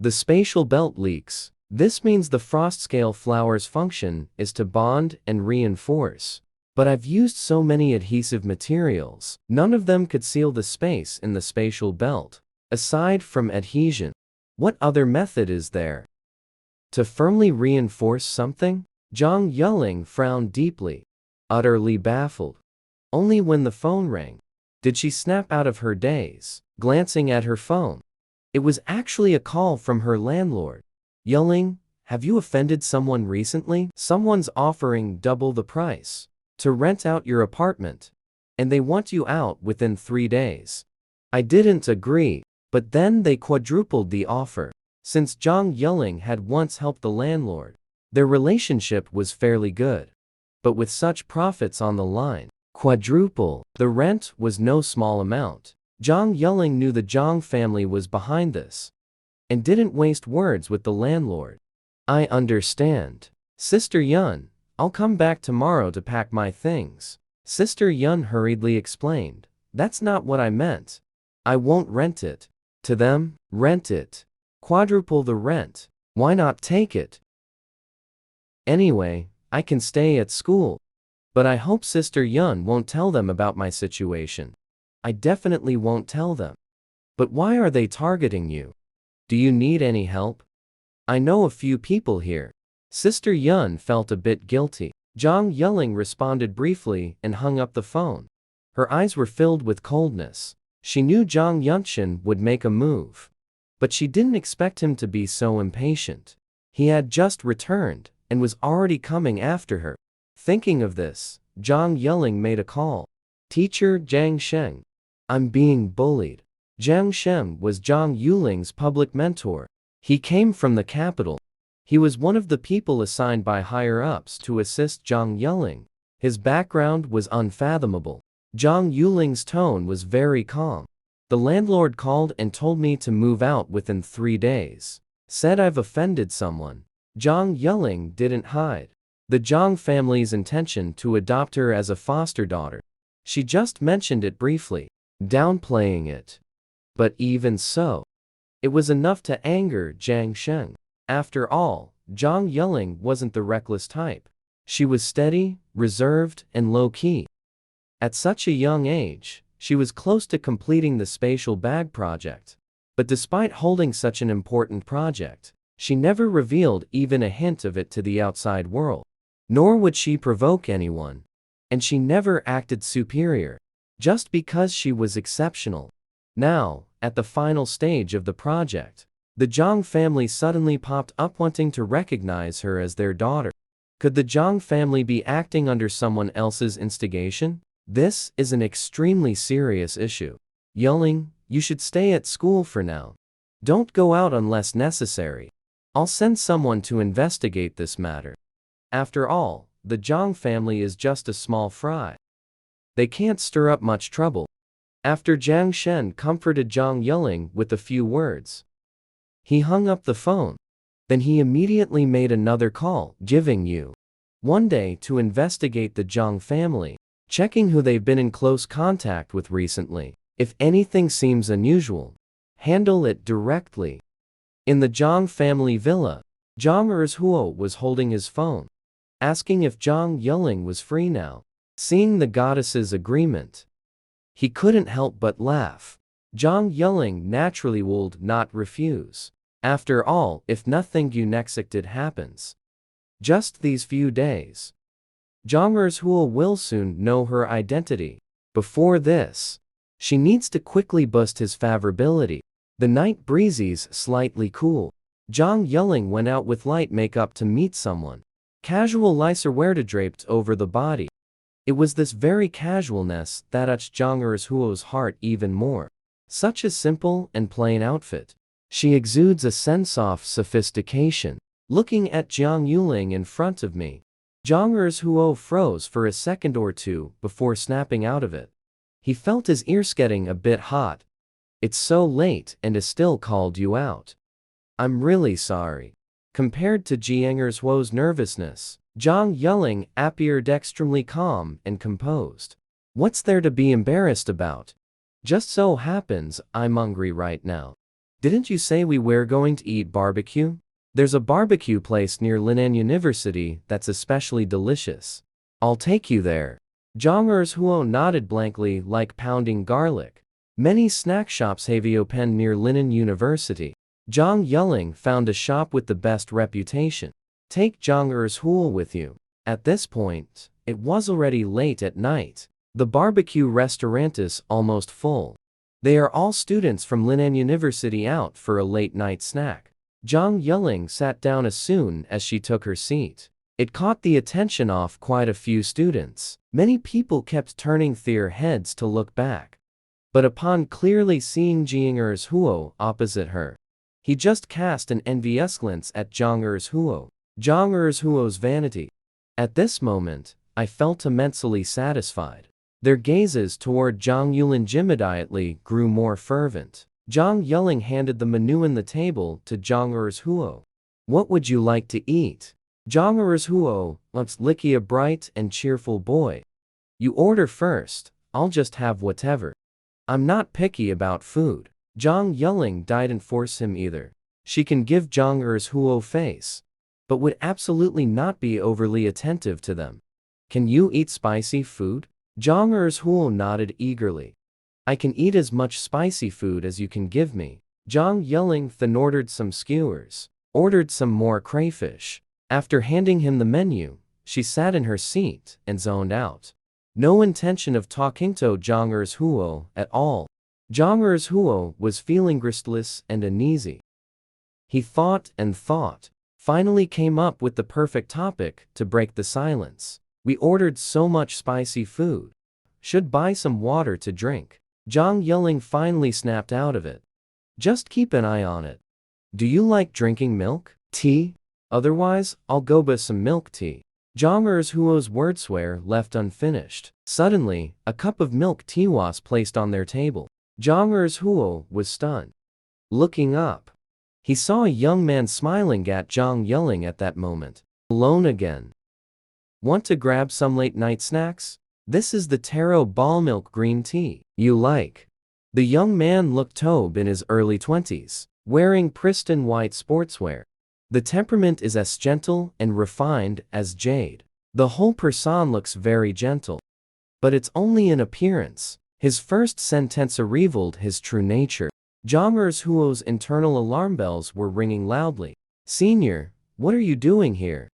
The spatial belt leaks. This means the frost scale flower's function is to bond and reinforce. But I've used so many adhesive materials, none of them could seal the space in the spatial belt. Aside from adhesion, what other method is there to firmly reinforce something? Zhang Yiling frowned deeply, utterly baffled. Only when the phone rang did she snap out of her daze, glancing at her phone. It was actually a call from her landlord. "Yiling, have you offended someone recently? Someone's offering double the price to rent out your apartment, and they want you out within 3 days." I didn't agree, but then they quadrupled the offer. Since Zhang Yiling had once helped the landlord, their relationship was fairly good. But with such profits on the line, quadruple the rent was no small amount. Zhang Yiling knew the Zhang family was behind this, and didn't waste words with the landlord. "I understand. Sister Yun, I'll come back tomorrow to pack my things." Sister Yun hurriedly explained. "That's not what I meant. I won't rent it to them." "Rent it. Quadruple the rent. Why not take it? Anyway, I can stay at school. But I hope Sister Yun won't tell them about my situation." I definitely won't tell them. But why are they targeting you? Do you need any help? I know a few people here. Sister Yun felt a bit guilty. Jang Yelling responded briefly and hung up the phone. Her eyes were filled with coldness. She knew Jang Yunshin would make a move. But she didn't expect him to be so impatient. He had just returned and was already coming after her. Thinking of this, Jang Yelling made a call. Teacher Jiang Sheng. I'm being bullied. Jiang Sheng was Zhang Yuling's public mentor. He came from the capital. He was one of the people assigned by higher-ups to assist Zhang Yuling. His background was unfathomable. Zhang Yuling's tone was very calm. The landlord called and told me to move out within 3 days. Said I've offended someone. Zhang Yuling didn't hide the Zhang family's intention to adopt her as a foster daughter. She just mentioned it briefly, downplaying it. But even so, it was enough to anger Jiang Sheng. After all, Zhang Yuling wasn't the reckless type. She was steady, reserved, and low-key. At such a young age, she was close to completing the spatial bag project. But despite holding such an important project, she never revealed even a hint of it to the outside world. Nor would she provoke anyone. And she never acted superior, just because she was exceptional. Now, at the final stage of the project, the Zhang family suddenly popped up wanting to recognize her as their daughter. Could the Zhang family be acting under someone else's instigation? This is an extremely serious issue. Yuling, you should stay at school for now. Don't go out unless necessary. I'll send someone to investigate this matter. After all, the Zhang family is just a small fry. They can't stir up much trouble. After Jiang Shen comforted Zhang Yuling with a few words, he hung up the phone. Then he immediately made another call, giving you one day to investigate the Zhang family, checking who they've been in close contact with recently. If anything seems unusual, handle it directly. In the Zhang family villa, Zhang Erzhuo was holding his phone, asking if Zhang Yuling was free now. Seeing the goddess's agreement, he couldn't help but laugh. Zhang Yuling naturally would not refuse. After all, if nothing unexpected happens, just these few days, Zhang Erzhuo will soon know her identity. Before this, she needs to quickly boost his favorability. The night breezes slightly cool. Zhang Yuling went out with light makeup to meet someone. Casual wear draped over the body. It was this very casualness that touched Zhang Erzhuo's heart even more. Such a simple and plain outfit. She exudes a sense of sophistication. Looking at Zhang Yuling in front of me, Zhang Erzhuo froze for a second or two before snapping out of it. He felt his ears getting a bit hot. It's so late and I still called you out. I'm really sorry. Compared to Jiang Erzhuo's nervousness, Zhang Yuling appeared extremely calm and composed. What's there to be embarrassed about? Just so happens I'm hungry right now. Didn't you say we were going to eat barbecue? There's a barbecue place near Linan University that's especially delicious. I'll take you there. Zhang Erzhuo nodded blankly like pounding garlic. Many snack shops have opened near Linan University. Zhang Yuling found a shop with the best reputation. Take Zhang Erzhuo with you. At this point, it was already late at night. The barbecue restaurant is almost full. They are all students from Linan University out for a late-night snack. Zhang Yuling sat down as soon as she took her seat. It caught the attention of quite a few students. Many people kept turning their heads to look back. But upon clearly seeing Jiang Erzhuo opposite her, he just cast an envious glance at Zhang Erzhuo. Zhang Erzhuo's vanity. At this moment, I felt immensely satisfied. Their gazes toward Zhang Yuling immediately grew more fervent. Zhang Yuling handed the menu on the table to Zhang Erzhuo. What would you like to eat? Zhang Erzhuo looks like a bright and cheerful boy. You order first, I'll just have whatever. I'm not picky about food. Zhang Yuling didn't force him either. She can give Zhang Erzhuo face, but would absolutely not be overly attentive to them. Can you eat spicy food? Zhang Erzhuo nodded eagerly. I can eat as much spicy food as you can give me. Jang yelling then ordered some skewers, ordered some more crayfish. After handing him the menu, she sat in her seat and zoned out. No intention of talking to Jangers Huo at all. Jangers Huo was feeling restless and uneasy. He thought and thought, finally came up with the perfect topic to break the silence. We ordered so much spicy food. Should buy some water to drink. Jang yelling finally snapped out of it. Just keep an eye on it. Do you like drinking milk? Tea? Otherwise, I'll go buy some milk tea. Jangers Huo's wordswear left unfinished. Suddenly, a cup of milk tea was placed on their table. Jangers Huo was stunned. Looking up, he saw a young man smiling at Jang yelling at that moment. Alone again. Want to grab some late-night snacks? This is the taro ball milk green tea you like. The young man looked Tobe in his early 20s, wearing pristine white sportswear. The temperament is as gentle and refined as jade. The whole person looks very gentle. But it's only in appearance. His first sentence revealed his true nature. Jangers Huo's internal alarm bells were ringing loudly. Senior, what are you doing here?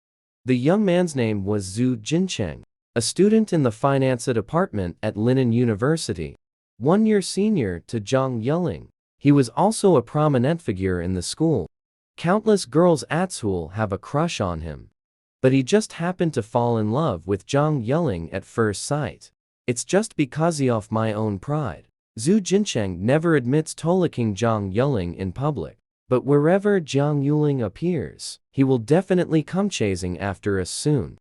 The young man's name was Zhu Jincheng, a student in the finance department at Linen University. 1 year senior to Jang Yelling. He was also a prominent figure in the school. Countless girls at school have a crush on him. But he just happened to fall in love with Jang Yelling at first sight. It's just because of my own pride. Zhu Jincheng never admits tollicking Jang Yelling in public. But wherever Jang Yelling appears, he will definitely come chasing after us soon.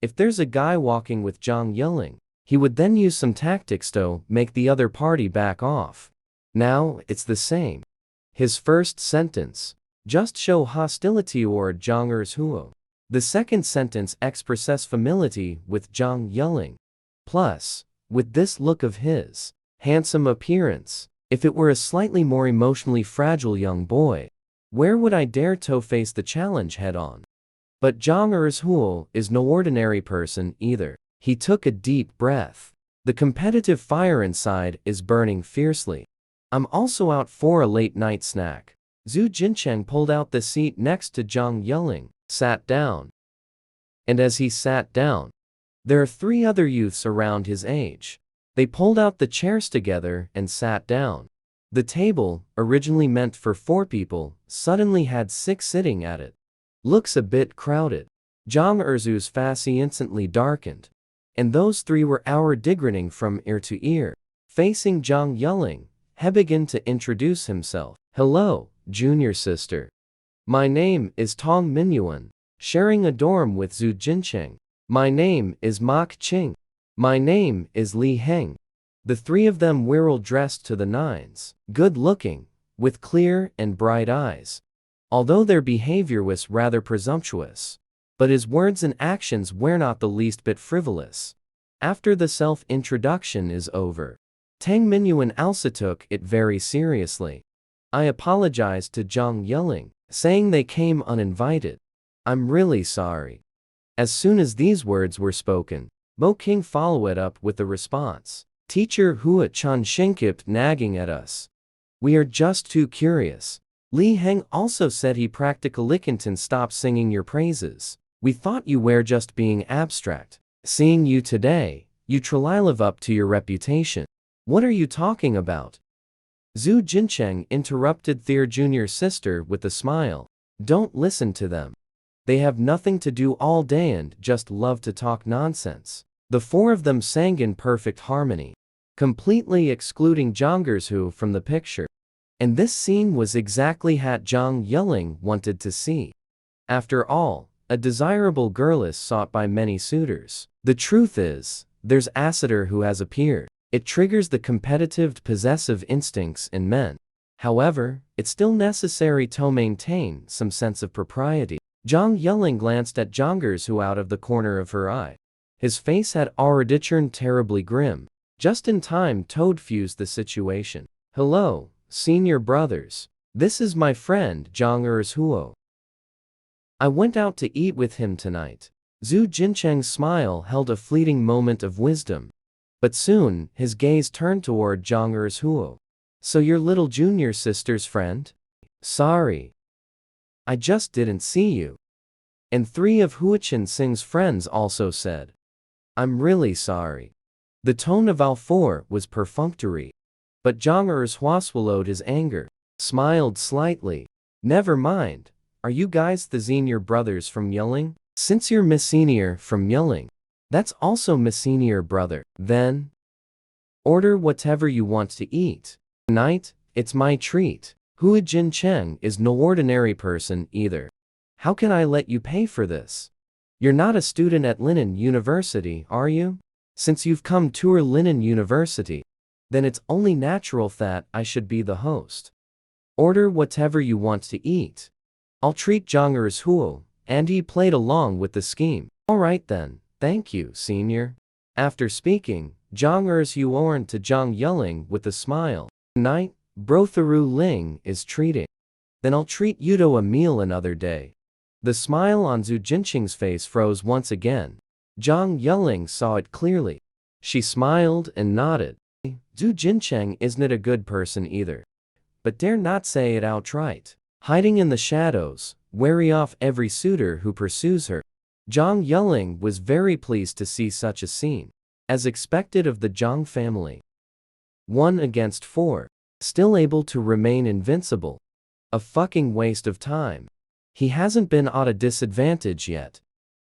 If there's a guy walking with Jang Yelling, he would then use some tactics to make the other party back off. Now, it's the same. His first sentence, just show hostility toward Jangers Huo. The second sentence expresses familiarity with Jang Yelling. Plus, with this look of his, handsome appearance, if it were a slightly more emotionally fragile young boy, where would I dare to face the challenge head-on? But Jangers Huo is no ordinary person either. He took a deep breath. The competitive fire inside is burning fiercely. I'm also out for a late-night snack. Zhu Jincheng pulled out the seat next to Jang Yelling, sat down. And as he sat down, there are 3 other youths around his age. They pulled out the chairs together and sat down. The table, originally meant for 4 people, suddenly had 6 sitting at it. Looks a bit crowded. Jang Erzu's face instantly darkened. And those 3 were our digging from ear to ear. Facing Jang Yelling, he began to introduce himself. Hello, junior sister. My name is Tong Minyuan, sharing a dorm with Zhu Jincheng. My name is Mok Ching. My name is Li Heng. The 3 of them were all dressed to the nines, good-looking, with clear and bright eyes. Although their behavior was rather presumptuous, but his words and actions were not the least bit frivolous. After the self-introduction is over, Tang Minyuan also took it very seriously. I apologized to Jang Yelling, saying they came uninvited. I'm really sorry. As soon as these words were spoken, Mo King followed it up with a response. Teacher Hua Chun Shin kept nagging at us. We are just too curious. Li Heng also said he practically can't stop singing your praises. We thought you were just being abstract. Seeing you today, you truly live up to your reputation. What are you talking about? Zhu Jincheng interrupted their junior sister with a smile. Don't listen to them. They have nothing to do all day and just love to talk nonsense. The 4 of them sang in perfect harmony, completely excluding Jangers Hu from the picture. And this scene was exactly what Jang Yelling wanted to see. After all, a desirable girl is sought by many suitors. The truth is, there's a suitor who has appeared. It triggers the competitive possessive instincts in men. However, it's still necessary to maintain some sense of propriety. Jang Yelling glanced at Jangers Hu out of the corner of her eye. His face had already turned terribly grim. Just in time to defuse the situation. Hello, senior brothers. This is my friend Jangers Huo. I went out to eat with him tonight. Zhu Jincheng's smile held a fleeting moment of wisdom. But soon, his gaze turned toward Jang Huo. So your little junior sister's friend? Sorry. I just didn't see you. And three of Huichin Sing's friends also said. I'm really sorry. The tone of all four was perfunctory. But Jang Huo swallowed his anger, smiled slightly. Never mind. Are you guys the senior brothers from Yelling? Since you're Miss Senior from Yelling, that's also Miss Senior brother. Then order whatever you want to eat. Tonight, it's my treat. Hua Jin Cheng is no ordinary person either. How can I let you pay for this? You're not a student at Linen University, are you? Since you've come to Linen University, then it's only natural that I should be the host. Order whatever you want to eat. I'll treat Jang Huo, and he played along with the scheme. Alright then, thank you, senior. After speaking, Jang Huo turned to Zhang Yelling with a smile. Tonight, Brotharu Ling is treating. Then I'll treat you to a meal another day. The smile on Zhu Jinqing's face froze once again. Zhang Yelling saw it clearly. She smiled and nodded. Zhu Jinqing isn't a good person either, but dare not say it outright. Hiding in the shadows, wary of every suitor who pursues her. Zhang Yelling was very pleased to see such a scene, as expected of the Zhang family. 1 against 4, still able to remain invincible. A fucking waste of time. He hasn't been at a disadvantage yet.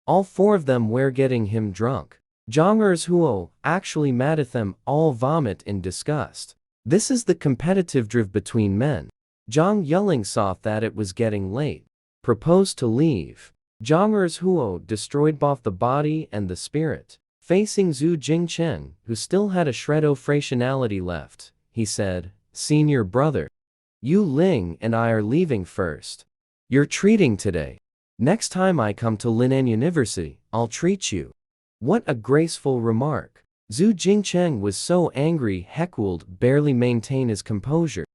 All 4 of them were getting him drunk. Jang Huo actually mad at them all vomit in disgust. This is the competitive drive between men. Zhang Yelling saw that it was getting late. Proposed to leave. Zhang Huo destroyed both the body and the spirit. Facing Zhu Jingcheng, who still had a shred of rationality left, he said, Senior brother. Yu Ling and I are leaving first. You're treating today. Next time I come to Linen University, I'll treat you. What a graceful remark. Zhu Jingcheng was so angry heckled barely maintain his composure.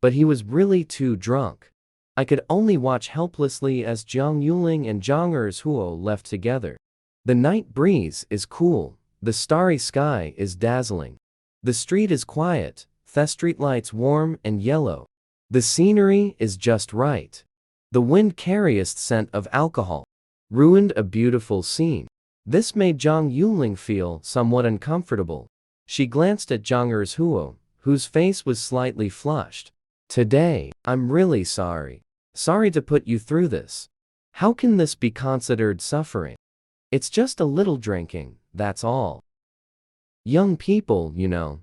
But he was really too drunk. I could only watch helplessly as Jiang Yuling and Zhang Huo left together. The night breeze is cool, the starry sky is dazzling. The street is quiet, the streetlights warm and yellow. The scenery is just right. The wind carriest scent of alcohol ruined a beautiful scene. This made Zhang Yuling feel somewhat uncomfortable. She glanced at Zhang Huo, whose face was slightly flushed. Today, I'm really sorry. Sorry to put you through this. How can this be considered suffering? It's just a little drinking, that's all. Young people, you know.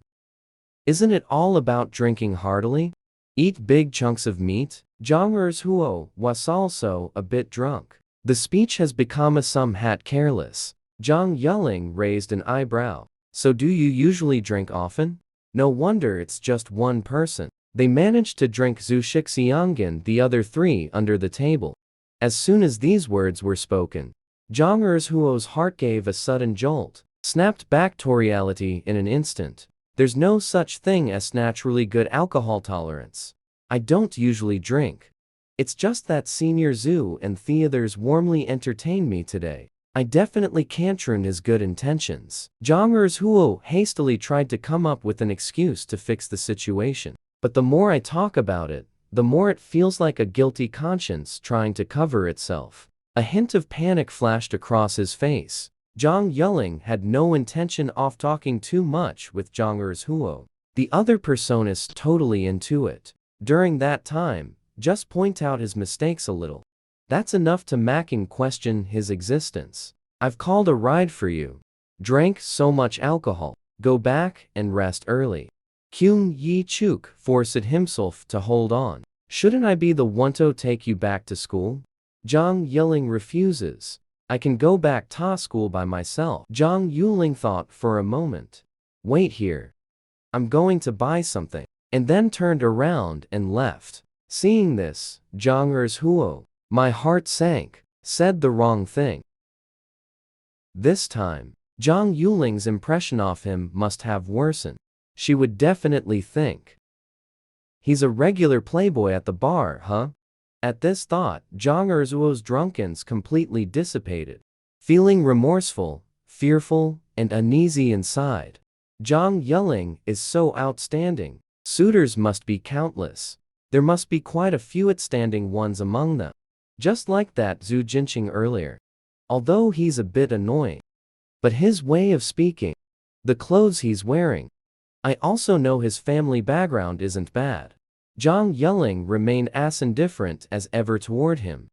Isn't it all about drinking heartily? Eat big chunks of meat? Zhang Huo was also a bit drunk. The speech has become a somewhat careless. Zhang Yelling raised an eyebrow. So do you usually drink often? No wonder it's just one person. They managed to drink Zhu Shixiangin the other 3 under the table. As soon as these words were spoken, Zhang Huo's heart gave a sudden jolt, snapped back to reality in an instant. There's no such thing as naturally good alcohol tolerance. I don't usually drink. It's just that Senior Zhu and the others warmly entertained me today. I definitely can't ruin his good intentions. Zhang Huo hastily tried to come up with an excuse to fix the situation. But the more I talk about it, the more it feels like a guilty conscience trying to cover itself. A hint of panic flashed across his face. Zhang Yelling had no intention of talking too much with Zhang Huo. The other personas totally into it. During that time, just point out his mistakes a little. That's enough to make him question his existence. I've called a ride for you. Drank so much alcohol. Go back and rest early. Kyung Yi Chuk forced himself to hold on. Shouldn't I be the one to take you back to school? Zhang Yelling refuses. I can go back to school by myself. Zhang Yuling thought for a moment. Wait here. I'm going to buy something. And then turned around and left. Seeing this, Zhang Huo, my heart sank, said the wrong thing. This time, Zhang Yuling's impression of him must have worsened. She would definitely think. He's a regular playboy at the bar, huh? At this thought, Zhang Huo's drunkenness completely dissipated. Feeling remorseful, fearful, and uneasy inside, Jang yelling is so outstanding. Suitors must be countless. There must be quite a few outstanding ones among them. Just like that Zhu Jinqing earlier. Although he's a bit annoying. But his way of speaking, the clothes he's wearing. I also know his family background isn't bad. Jang yelling remained as indifferent as ever toward him.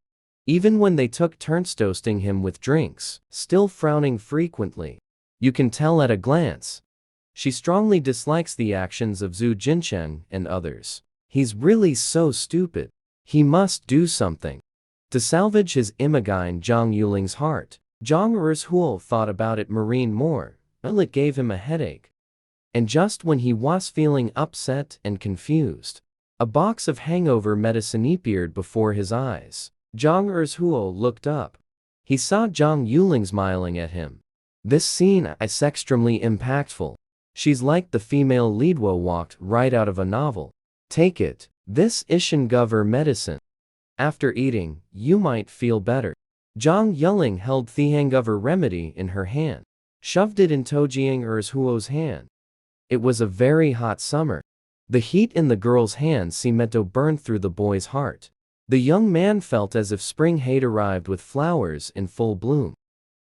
Even when they took turns toasting him with drinks, still frowning frequently. You can tell at a glance. She strongly dislikes the actions of Zhu Jincheng and others. He's really so stupid. He must do something. To salvage his Imagine Zhang Yuling's heart, Zhang Erzuo thought about it marine more, until it gave him a headache. And just when he was feeling upset and confused, a box of hangover medicine appeared before his eyes. Zhang Erzuo looked up. He saw Zhang Yuling smiling at him. This scene is extremely impactful. She's like the female lead who walked right out of a novel. Take it, this Ishingover medicine. After eating, you might feel better. Zhang Yuling held the hangover remedy in her hand, shoved it into Jiang Erzuo's hand. It was a very hot summer. The heat in the girl's hand seemed to burn through the boy's heart. The young man felt as if spring had arrived with flowers in full bloom.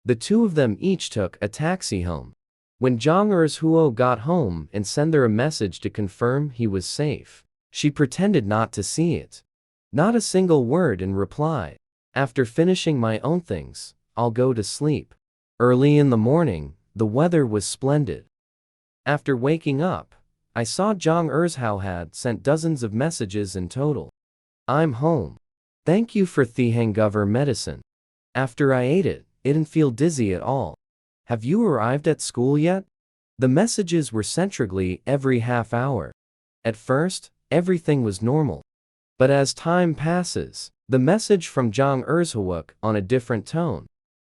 The two of them each took a taxi home. When Zhang Erzuo got home and sent her a message to confirm he was safe, she pretended not to see it. Not a single word in reply. After finishing my own things, I'll go to sleep. Early in the morning, the weather was splendid. After waking up, I saw Zhang Erzuo had sent dozens of messages in total. I'm home. Thank you for the hangover medicine. After I ate it, I didn't feel dizzy at all. Have you arrived at school yet? The messages were centrally every half hour. At first, everything was normal. But as time passes, the message from Zhang Erzuo on a different tone.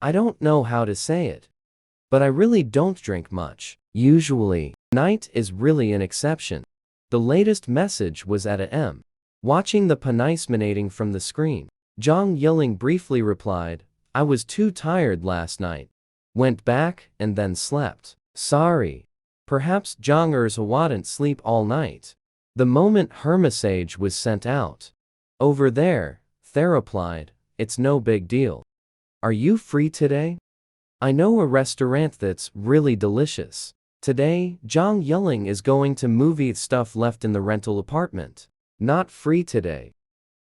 I don't know how to say it. But I really don't drink much. Usually, night is really an exception. The latest message was at a.m. Watching the punishment from the screen, Zhang Yuling briefly replied, I was too tired last night. Went back and then slept. Sorry. Perhaps Zhang Erzuo didn't sleep all night. The moment her message was sent out. Over there, they replied, it's no big deal. Are you free today? I know a restaurant that's really delicious. Today, Zhang Yuling is going to movie stuff left in the rental apartment. Not free today.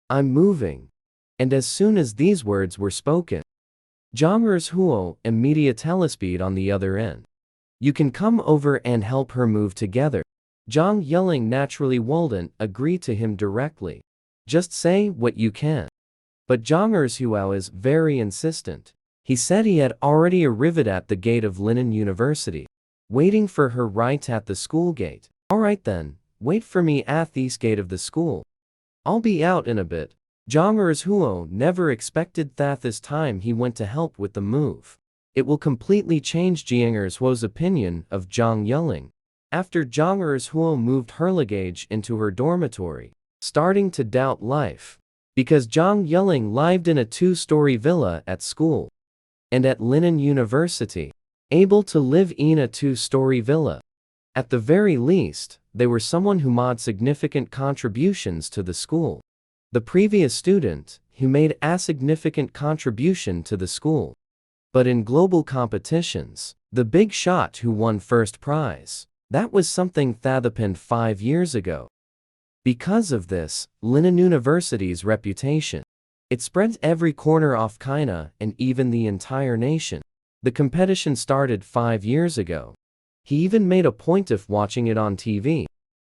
I'm moving. And as soon as these words were spoken, Zhang Erzuo immediately telespeed on the other end. You can come over and help her move together. Zhang Yuling naturally wouldn't agree to him directly. Just say what you can. But Zhang Erzuo is very insistent. He said he had already arrived at the gate of Linen University, waiting for her right at the school gate. Alright then, wait for me at the east gate of the school. I'll be out in a bit. Zhang Erzuo never expected that this time he went to help with the move. It will completely change Jiang Erzuo's opinion of Zhang Yuling. After Zhang Erzuo moved her luggage into her dormitory, starting to doubt life. Because Zhang Yuling lived in a 2-story villa at school. And at Linen University, able to live in a 2-story villa. At the very least, they were someone who made significant contributions to the school. The previous student, who made a significant contribution to the school. But in global competitions, the big shot who won first prize, that was something that happened 5 years ago. Because of this, Linen University's reputation, it spread every corner of China and even the entire nation. The competition started 5 years ago. He even made a point of watching it on TV.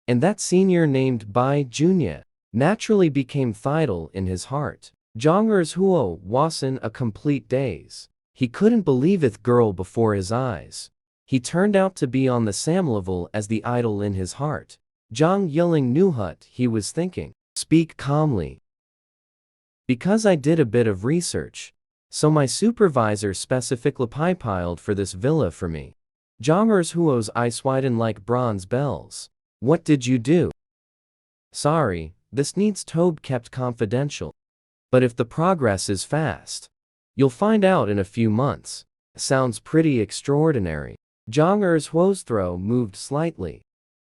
And that senior named Bai Junya naturally became idol in his heart. Zhang Erzuo was in a complete daze. He couldn't believe it girl before his eyes. He turned out to be on the same level as the idol in his heart. Zhang Yuling knew what he was thinking. Speak calmly. Because I did a bit of research. So my supervisor specifically piled for this villa for me. Zhang Erzuo's eyes widened like bronze bells. What did you do? Sorry, this needs to be kept confidential. But if the progress is fast, you'll find out in a few months. Sounds pretty extraordinary. Jang Huo's throat moved slightly.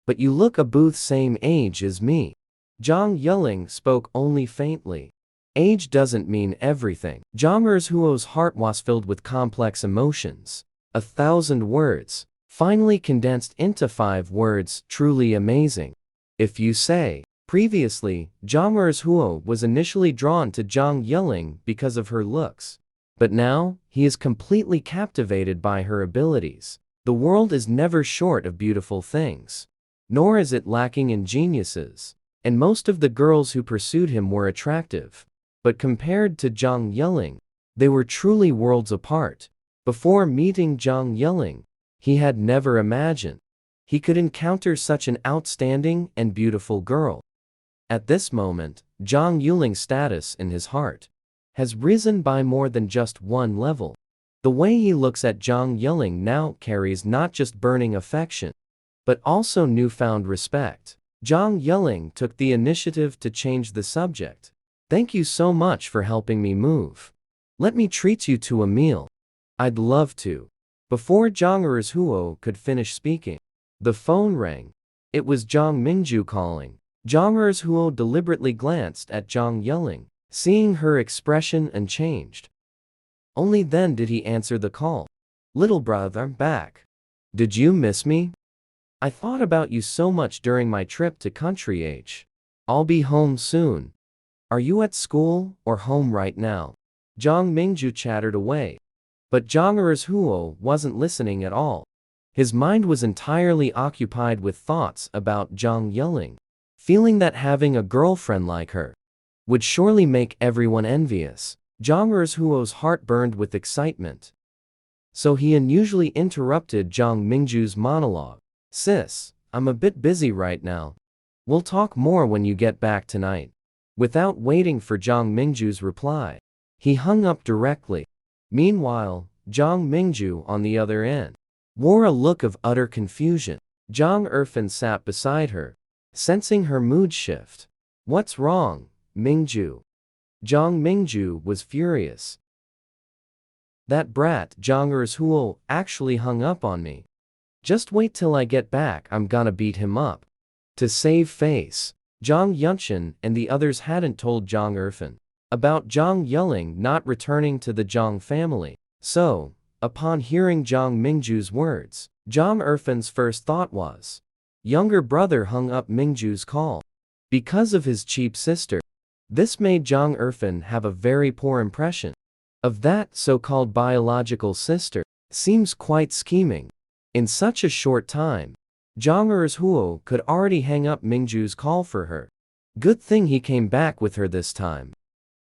But you look about same age as me. Zhang Yuling spoke only faintly. Age doesn't mean everything. Zhang Huo's heart was filled with complex emotions. 1,000 words, finally condensed into 5 words, truly amazing. If you say, previously, Zhang Huo was initially drawn to Zhang Yuling because of her looks. But now, he is completely captivated by her abilities. The world is never short of beautiful things. Nor is it lacking in geniuses. And most of the girls who pursued him were attractive. But compared to Zhang Yuling, they were truly worlds apart. Before meeting Zhang Yuling, he had never imagined he could encounter such an outstanding and beautiful girl. At this moment, Zhang Yuling's status in his heart has risen by more than just one level. The way he looks at Zhang Yuling now carries not just burning affection, but also newfound respect. Zhang Yuling took the initiative to change the subject. Thank you so much for helping me move. Let me treat you to a meal. I'd love to. Before Zhang Huo could finish speaking, the phone rang. It was Zhang Mingju calling. Zhang Huo deliberately glanced at Zhang Yuling, seeing her expression unchanged. Only then did he answer the call. Little brother, I'm back. Did you miss me? I thought about you so much during my trip to Country H. I'll be home soon. Are you at school or home right now? Zhang Mingju chattered away. But Zhang Huo wasn't listening at all. His mind was entirely occupied with thoughts about Zhang Yuling, feeling that having a girlfriend like her would surely make everyone envious. Zhang Huo's heart burned with excitement. So he unusually interrupted Zhang Mingju's monologue. Sis, I'm a bit busy right now. We'll talk more when you get back tonight. Without waiting for Zhang Mingju's reply, he hung up directly. Meanwhile, Zhang Mingju on the other end wore a look of utter confusion. Zhang Erfan sat beside her, sensing her mood shift. What's wrong, Mingju? Zhang Mingju was furious. That brat Zhang Huo actually hung up on me. Just wait till I get back, I'm gonna beat him up. To save face, Zhang Yunshan and the others hadn't told Zhang Erfan about Zhang Yuling not returning to the Zhang family. So, upon hearing Zhang Mingju's words, Zhang Erfan's first thought was, younger brother hung up Mingju's call because of his cheap sister. This made Zhang Erfan have a very poor impression of that so-called biological sister. Seems quite scheming. In such a short time, Zhang Huo could already hang up Mingju's call for her. Good thing he came back with her this time.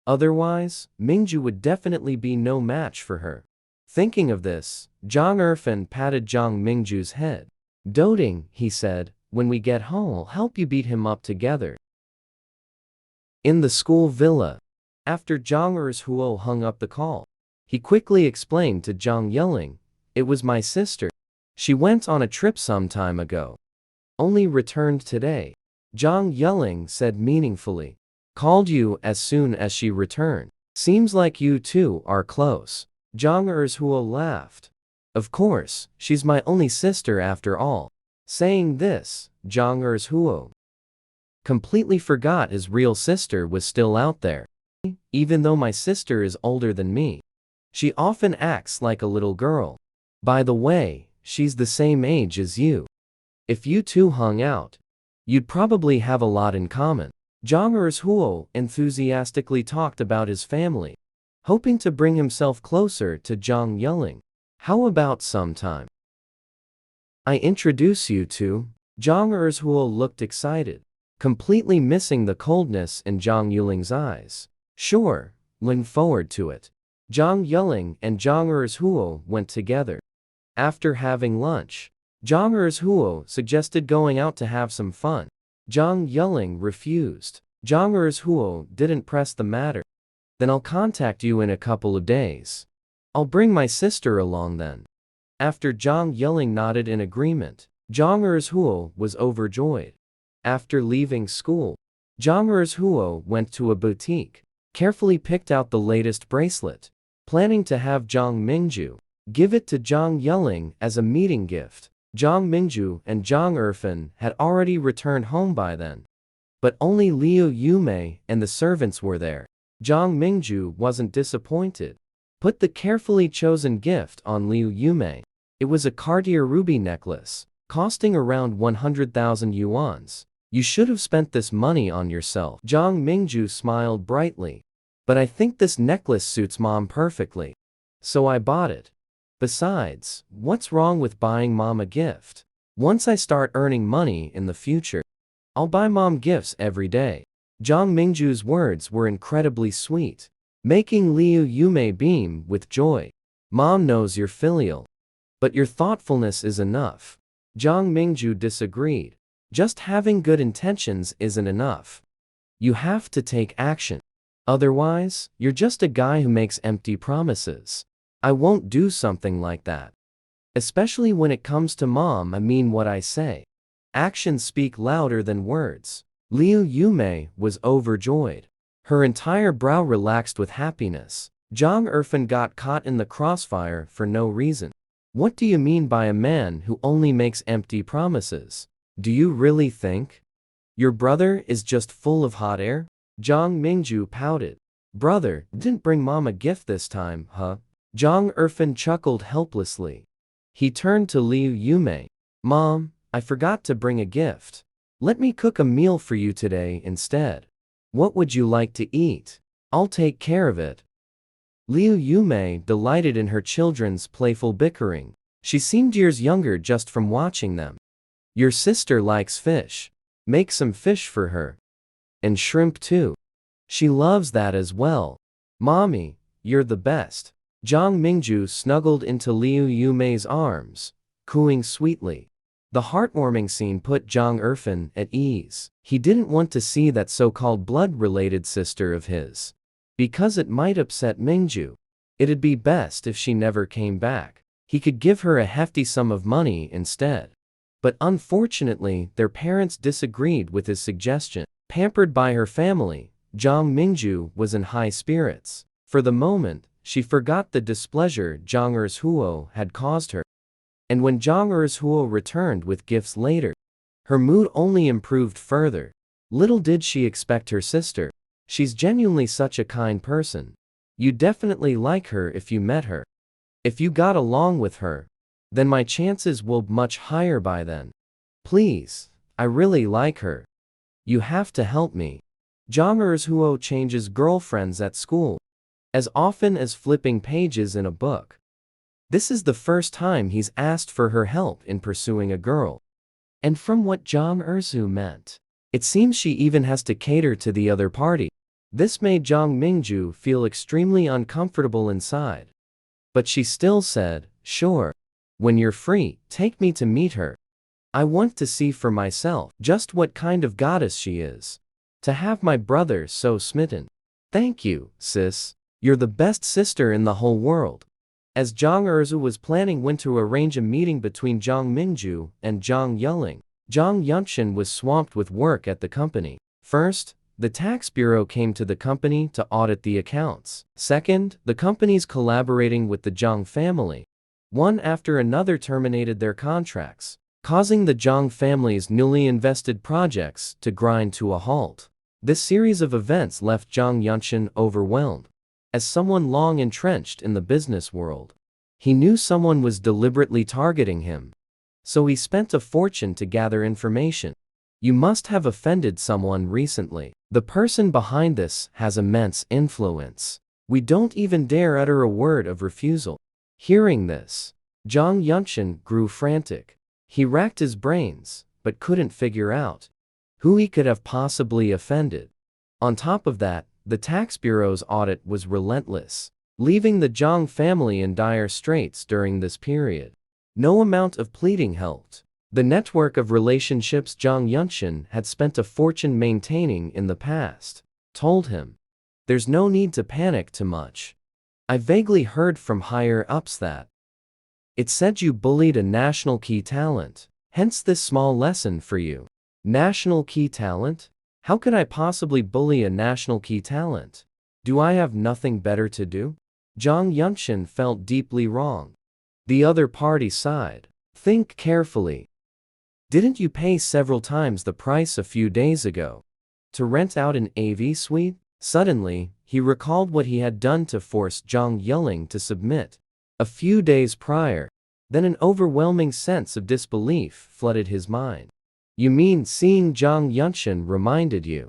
Otherwise, Mingju would definitely be no match for her. Thinking of this, Zhang Erfan patted Zhang Mingju's head. Doting, he said, when we get home I'll help you beat him up together. In the school villa, after Zhang Huo hung up the call, he quickly explained to Zhang Yuling, it was my sister. She went on a trip some time ago. Only returned today. Zhang Yuling said meaningfully. Called you as soon as she returned. Seems like you two are close. Zhang Huo laughed. Of course, she's my only sister after all. Saying this, Zhang Huo completely forgot his real sister was still out there. Even though my sister is older than me, she often acts like a little girl. By the way, she's the same age as you. If you two hung out, you'd probably have a lot in common. Zhang Huo enthusiastically talked about his family, hoping to bring himself closer to Zhang Yuling. How about sometime I introduce you to? Zhang Huo looked excited, completely missing the coldness in Zhang Yuling's eyes. Sure, looking forward to it. Zhang Yuling and Zhang Huo went together. After having lunch, Zhang Huo suggested going out to have some fun. Zhang Yuling refused. Zhang Huo didn't press the matter. Then I'll contact you in a couple of days. I'll bring my sister along then. After Zhang Yuling nodded in agreement, Zhang Huo was overjoyed. After leaving school, Zhang Huo went to a boutique, carefully picked out the latest bracelet, planning to have Zhang Mingju Give it to Jang Yuling as a meeting gift. Zhang Mingju and Zhang Erfen had already returned home by then. But only Liu Yumei and the servants were there. Zhang Mingju wasn't disappointed. Put the carefully chosen gift on Liu Yumei. It was a Cartier ruby necklace, costing around 100,000 yuans. You should have spent this money on yourself. Zhang Mingju smiled brightly. But I think this necklace suits Mom perfectly. So I bought it. Besides, what's wrong with buying Mom a gift? Once I start earning money in the future, I'll buy Mom gifts every day. Zhang Mingju's words were incredibly sweet, making Liu Yumei beam with joy. Mom knows you're filial. But your thoughtfulness is enough. Zhang Mingju disagreed. Just having good intentions isn't enough. You have to take action. Otherwise, you're just a guy who makes empty promises. I won't do something like that. Especially when it comes to Mom, I mean what I say. Actions speak louder than words. Liu Yumei was overjoyed. Her entire brow relaxed with happiness. Zhang Erfen got caught in the crossfire for no reason. What do you mean by a man who only makes empty promises? Do you really think your brother is just full of hot air? Zhang Mingju pouted. Brother, didn't bring Mom a gift this time, huh? Zhang Erfen chuckled helplessly. He turned to Liu Yumei. Mom, I forgot to bring a gift. Let me cook a meal for you today instead. What would you like to eat? I'll take care of it. Liu Yumei delighted in her children's playful bickering. She seemed years younger just from watching them. Your sister likes fish. Make some fish for her. And shrimp too. She loves that as well. Mommy, you're the best. Zhang Mingju snuggled into Liu Yumei's arms, cooing sweetly. The heartwarming scene put Zhang Erfen at ease. He didn't want to see that so-called blood-related sister of his, because it might upset Mingju. It'd be best if she never came back. He could give her a hefty sum of money instead. But unfortunately, their parents disagreed with his suggestion. Pampered by her family, Zhang Mingju was in high spirits. For the moment, she forgot the displeasure Zhang Erzhuo had caused her. And when Zhang Erzhuo returned with gifts later, her mood only improved further. Little did she expect her sister. She's genuinely such a kind person. You'd definitely like her if you met her. If you got along with her, then my chances will be much higher by then. Please, I really like her. You have to help me. Zhang Erzhuo changes girlfriends at school as often as flipping pages in a book. This is the first time he's asked for her help in pursuing a girl. And from what Zhang Erzhuo meant, it seems she even has to cater to the other party. This made Zhang Mingju feel extremely uncomfortable inside. But she still said, sure. When you're free, take me to meet her. I want to see for myself just what kind of goddess she is. To have my brother so smitten. Thank you, sis. You're the best sister in the whole world. As Zhang Erzu was planning when to arrange a meeting between Zhang Mingju and Zhang Yuling, Zhang Yunshin was swamped with work at the company. First, the tax bureau came to the company to audit the accounts. Second, the companies collaborating with the Zhang family, one after another, terminated their contracts, causing the Zhang family's newly invested projects to grind to a halt. This series of events left Zhang Yunshin overwhelmed. As someone long entrenched in the business world, he knew someone was deliberately targeting him. So he spent a fortune to gather information. You must have offended someone recently. The person behind this has immense influence. We don't even dare utter a word of refusal. Hearing this, Zhang Yunshin grew frantic. He racked his brains, but couldn't figure out who he could have possibly offended. On top of that, the tax bureau's audit was relentless, leaving the Zhang family in dire straits during this period. No amount of pleading helped. The network of relationships Zhang Yunshin had spent a fortune maintaining in the past told him, there's no need to panic too much. I vaguely heard from higher-ups that it said you bullied a national key talent, hence this small lesson for you. National key talent? How could I possibly bully a national key talent? Do I have nothing better to do? Zhang Yunshin felt deeply wrong. The other party sighed. Think carefully. Didn't you pay several times the price a few days ago to rent out an AV suite? Suddenly, he recalled what he had done to force Jang Yuling to submit a few days prior. Then an overwhelming sense of disbelief flooded his mind. You mean seeing Jang Yunshin reminded you?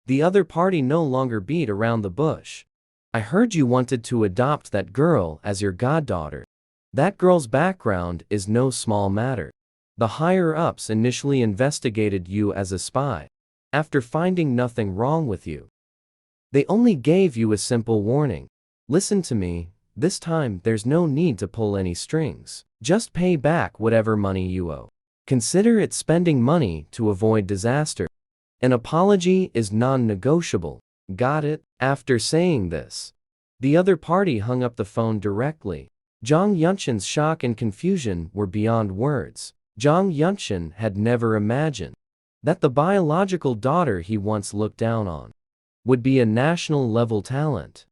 The other party no longer beat around the bush. I heard you wanted to adopt that girl as your goddaughter. That girl's background is no small matter. The higher-ups initially investigated you as a spy. After finding nothing wrong with you, they only gave you a simple warning. Listen to me, this time there's no need to pull any strings. Just pay back whatever money you owe. Consider it spending money to avoid disaster. An apology is non-negotiable. Got it? After saying this, the other party hung up the phone directly. Jang Yunshin's shock and confusion were beyond words. Jang Yunshin had never imagined that the biological daughter he once looked down on would be a national-level talent.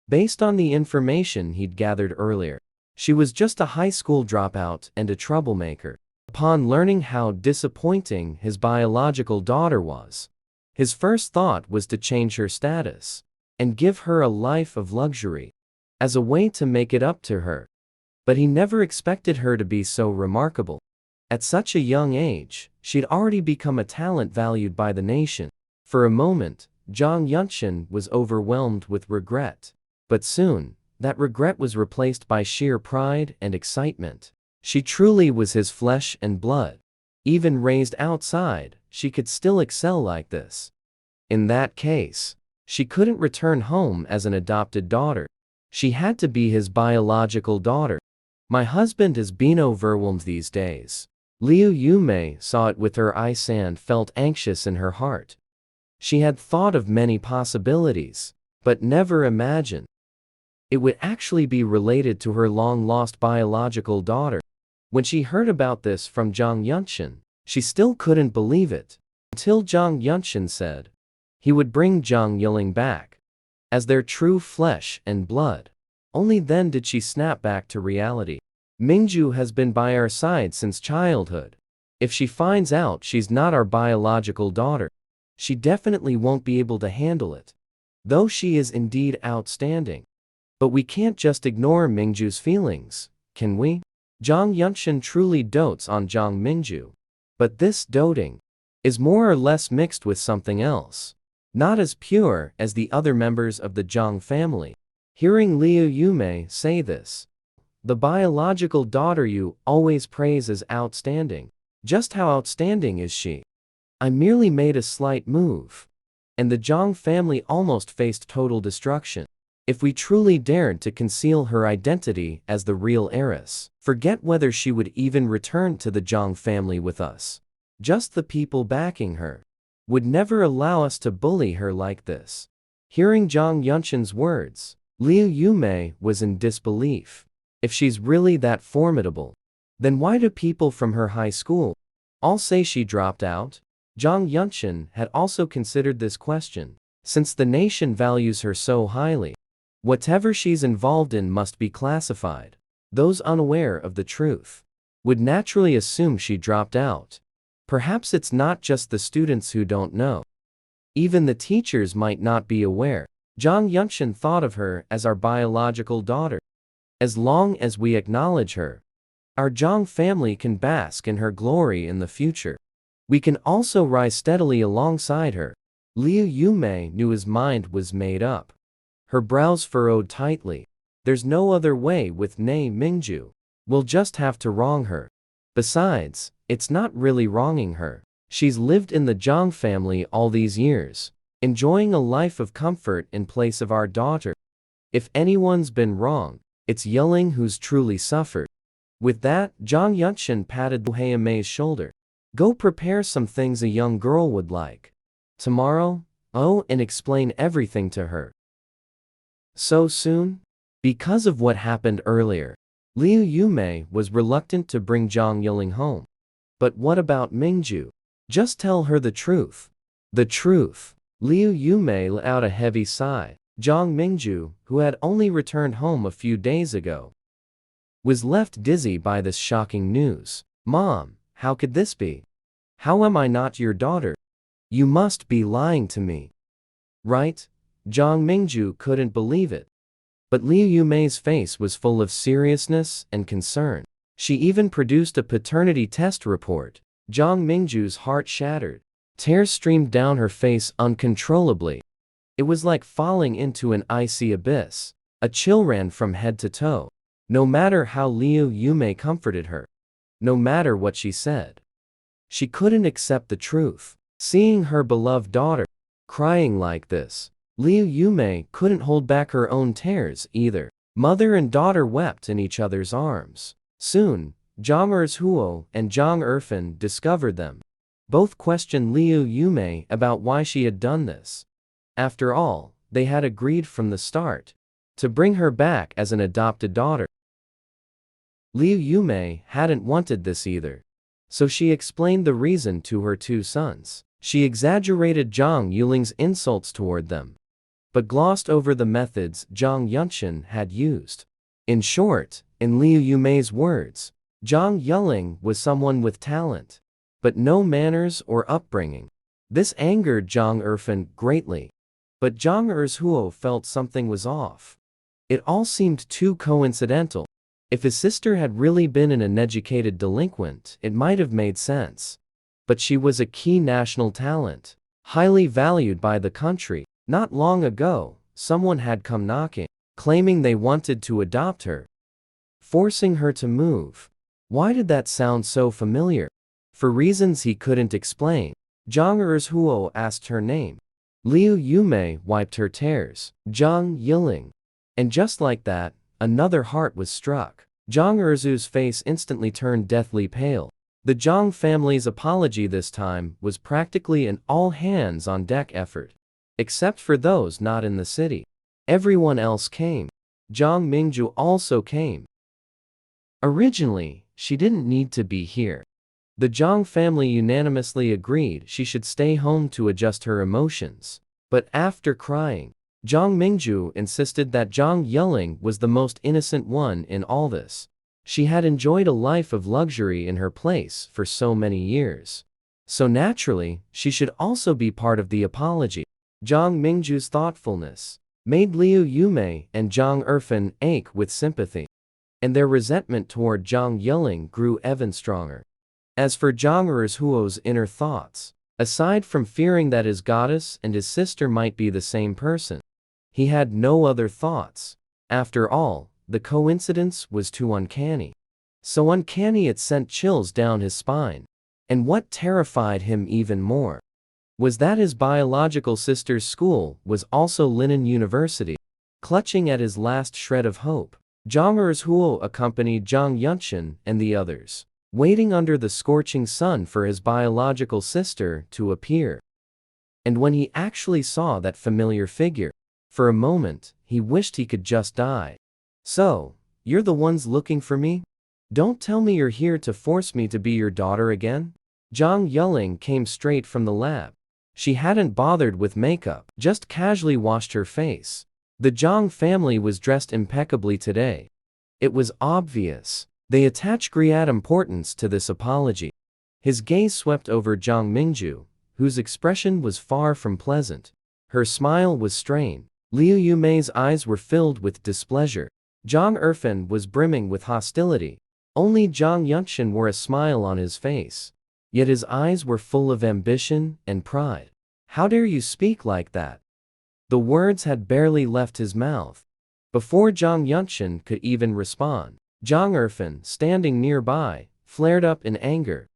Based on the information he'd gathered earlier, she was just a high school dropout and a troublemaker. Upon learning how disappointing his biological daughter was, his first thought was to change her status and give her a life of luxury as a way to make it up to her. But he never expected her to be so remarkable. At such a young age, she'd already become a talent valued by the nation. For a moment, Jang Yunshin was overwhelmed with regret. But soon, that regret was replaced by sheer pride and excitement. She truly was his flesh and blood. Even raised outside, she could still excel like this. In that case, she couldn't return home as an adopted daughter. She had to be his biological daughter. My husband has been overwhelmed these days. Liu Yumei saw it with her eyes and felt anxious in her heart. She had thought of many possibilities, but never imagined it would actually be related to her long-lost biological daughter. When she heard about this from Jang Yunshin, she still couldn't believe it, until Jang Yunshin said he would bring Jang Yuling back as their true flesh and blood. Only then did she snap back to reality. Mingju has been by our side since childhood. If she finds out she's not our biological daughter, she definitely won't be able to handle it. Though she is indeed outstanding. But we can't just ignore Mingju's feelings, can we? Jang Yunshin truly dotes on Jang Mingju. But this doting is more or less mixed with something else. Not as pure as the other members of the Jang family. Hearing Liu Yumei say this, the biological daughter you always praise as outstanding. Just how outstanding is she? I merely made a slight move, and the Jang family almost faced total destruction. If we truly dared to conceal her identity as the real heiress, forget whether she would even return to the Jang family with us. Just the people backing her would never allow us to bully her like this. Hearing Jang Yunshin's words, Liu Yumei was in disbelief. If she's really that formidable, then why do people from her high school all say she dropped out? Jang Yunshin had also considered this question. Since the nation values her so highly, whatever she's involved in must be classified. Those unaware of the truth would naturally assume she dropped out. Perhaps it's not just the students who don't know. Even the teachers might not be aware. Jang Yunshin thought of her as our biological daughter. As long as we acknowledge her, our Jang family can bask in her glory in the future. We can also rise steadily alongside her. Liu Yumei knew his mind was made up. Her brows furrowed tightly. There's no other way with Nei Mingju. We'll just have to wrong her. Besides, it's not really wronging her. She's lived in the Jang family all these years, enjoying a life of comfort in place of our daughter. If anyone's been wrong, it's Yuling who's truly suffered. With that, Jang Yunshin patted Liu Heimei's shoulder. Go prepare some things a young girl would like tomorrow, and explain everything to her. So soon? Because of what happened earlier, Liu Yumei was reluctant to bring Jang Yuling home. But what about Mingju? Just tell her the truth. The truth. Liu Yumei let out a heavy sigh. Jang Mingju, who had only returned home a few days ago, was left dizzy by this shocking news. "Mom, how could this be? How am I not your daughter? You must be lying to me. Right?" Jang Mingju couldn't believe it. But Liu Yumei's face was full of seriousness and concern. She even produced a paternity test report. Jang Mingju's heart shattered. Tears streamed down her face uncontrollably. It was like falling into an icy abyss. A chill ran from head to toe. No matter how Liu Yumei comforted her, no matter what she said, she couldn't accept the truth. Seeing her beloved daughter crying like this, Liu Yumei couldn't hold back her own tears either. Mother and daughter wept in each other's arms. Soon, Zhang Erzuo and Zhang Erfen discovered them. Both questioned Liu Yumei about why she had done this. After all, they had agreed from the start to bring her back as an adopted daughter. Liu Yumei hadn't wanted this either, so she explained the reason to her two sons. She exaggerated Zhang Yuling's insults toward them, but glossed over the methods Zhang Yunshin had used. In short, in Liu Yumei's words, Zhang Yuling was someone with talent, but no manners or upbringing. This angered Zhang Erfen greatly, but Zhang Erzuo felt something was off. It all seemed too coincidental. If his sister had really been an uneducated delinquent, it might have made sense. But she was a key national talent, highly valued by the country. Not long ago, someone had come knocking, claiming they wanted to adopt her, forcing her to move. Why did that sound so familiar? For reasons he couldn't explain, Zhang Erzuo asked her name. Liu Yumei wiped her tears. Zhang Yiling. And just like that, another heart was struck. Zhang Erzu's face instantly turned deathly pale. The Zhang family's apology this time was practically an all-hands-on-deck effort. Except for those not in the city. Everyone else came. Zhang Mingju also came. Originally, she didn't need to be here. The Zhang family unanimously agreed she should stay home to adjust her emotions. But after crying, Zhang Mingju insisted that Zhang Yuling was the most innocent one in all this. She had enjoyed a life of luxury in her place for so many years. So naturally, she should also be part of the apology. Zhang Mingju's thoughtfulness made Liu Yumei and Zhang Erfen ache with sympathy, and their resentment toward Zhang Yuling grew even stronger. As for Zhang Erzuo's inner thoughts, aside from fearing that his goddess and his sister might be the same person, he had no other thoughts. After all, the coincidence was too uncanny. So uncanny it sent chills down his spine. And what terrified him even more was that his biological sister's school was also Linen University. Clutching at his last shred of hope, Zhang Erzuo accompanied Zhang Yunshin and the others, waiting under the scorching sun for his biological sister to appear. And when he actually saw that familiar figure, for a moment, he wished he could just die. "So, you're the ones looking for me? Don't tell me you're here to force me to be your daughter again?" Zhang Yuling came straight from the lab. She hadn't bothered with makeup, just casually washed her face. The Zhang family was dressed impeccably today. It was obvious they attached great importance to this apology. His gaze swept over Zhang Mingju, whose expression was far from pleasant. Her smile was strained. Liu Yumei's eyes were filled with displeasure. Zhang Erfen was brimming with hostility. Only Zhang Yunshin wore a smile on his face. Yet his eyes were full of ambition and pride. "How dare you speak like that?" The words had barely left his mouth before Zhang Yunshin could even respond. Zhang Erfen, standing nearby, flared up in anger.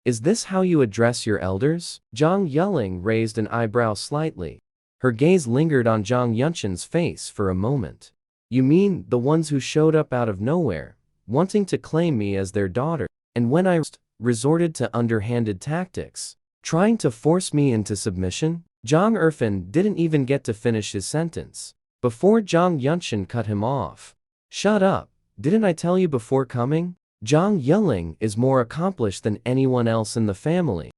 "Is this how you address your elders?" Zhang Yuling raised an eyebrow slightly. Her gaze lingered on Zhang Yunshin's face for a moment. "You mean the ones who showed up out of nowhere, wanting to claim me as their daughter, and when I resorted to underhanded tactics, trying to force me into submission?" Zhang Erfen didn't even get to finish his sentence before Zhang Yunshin cut him off. "Shut up, didn't I tell you before coming? Zhang Yuling is more accomplished than anyone else in the family.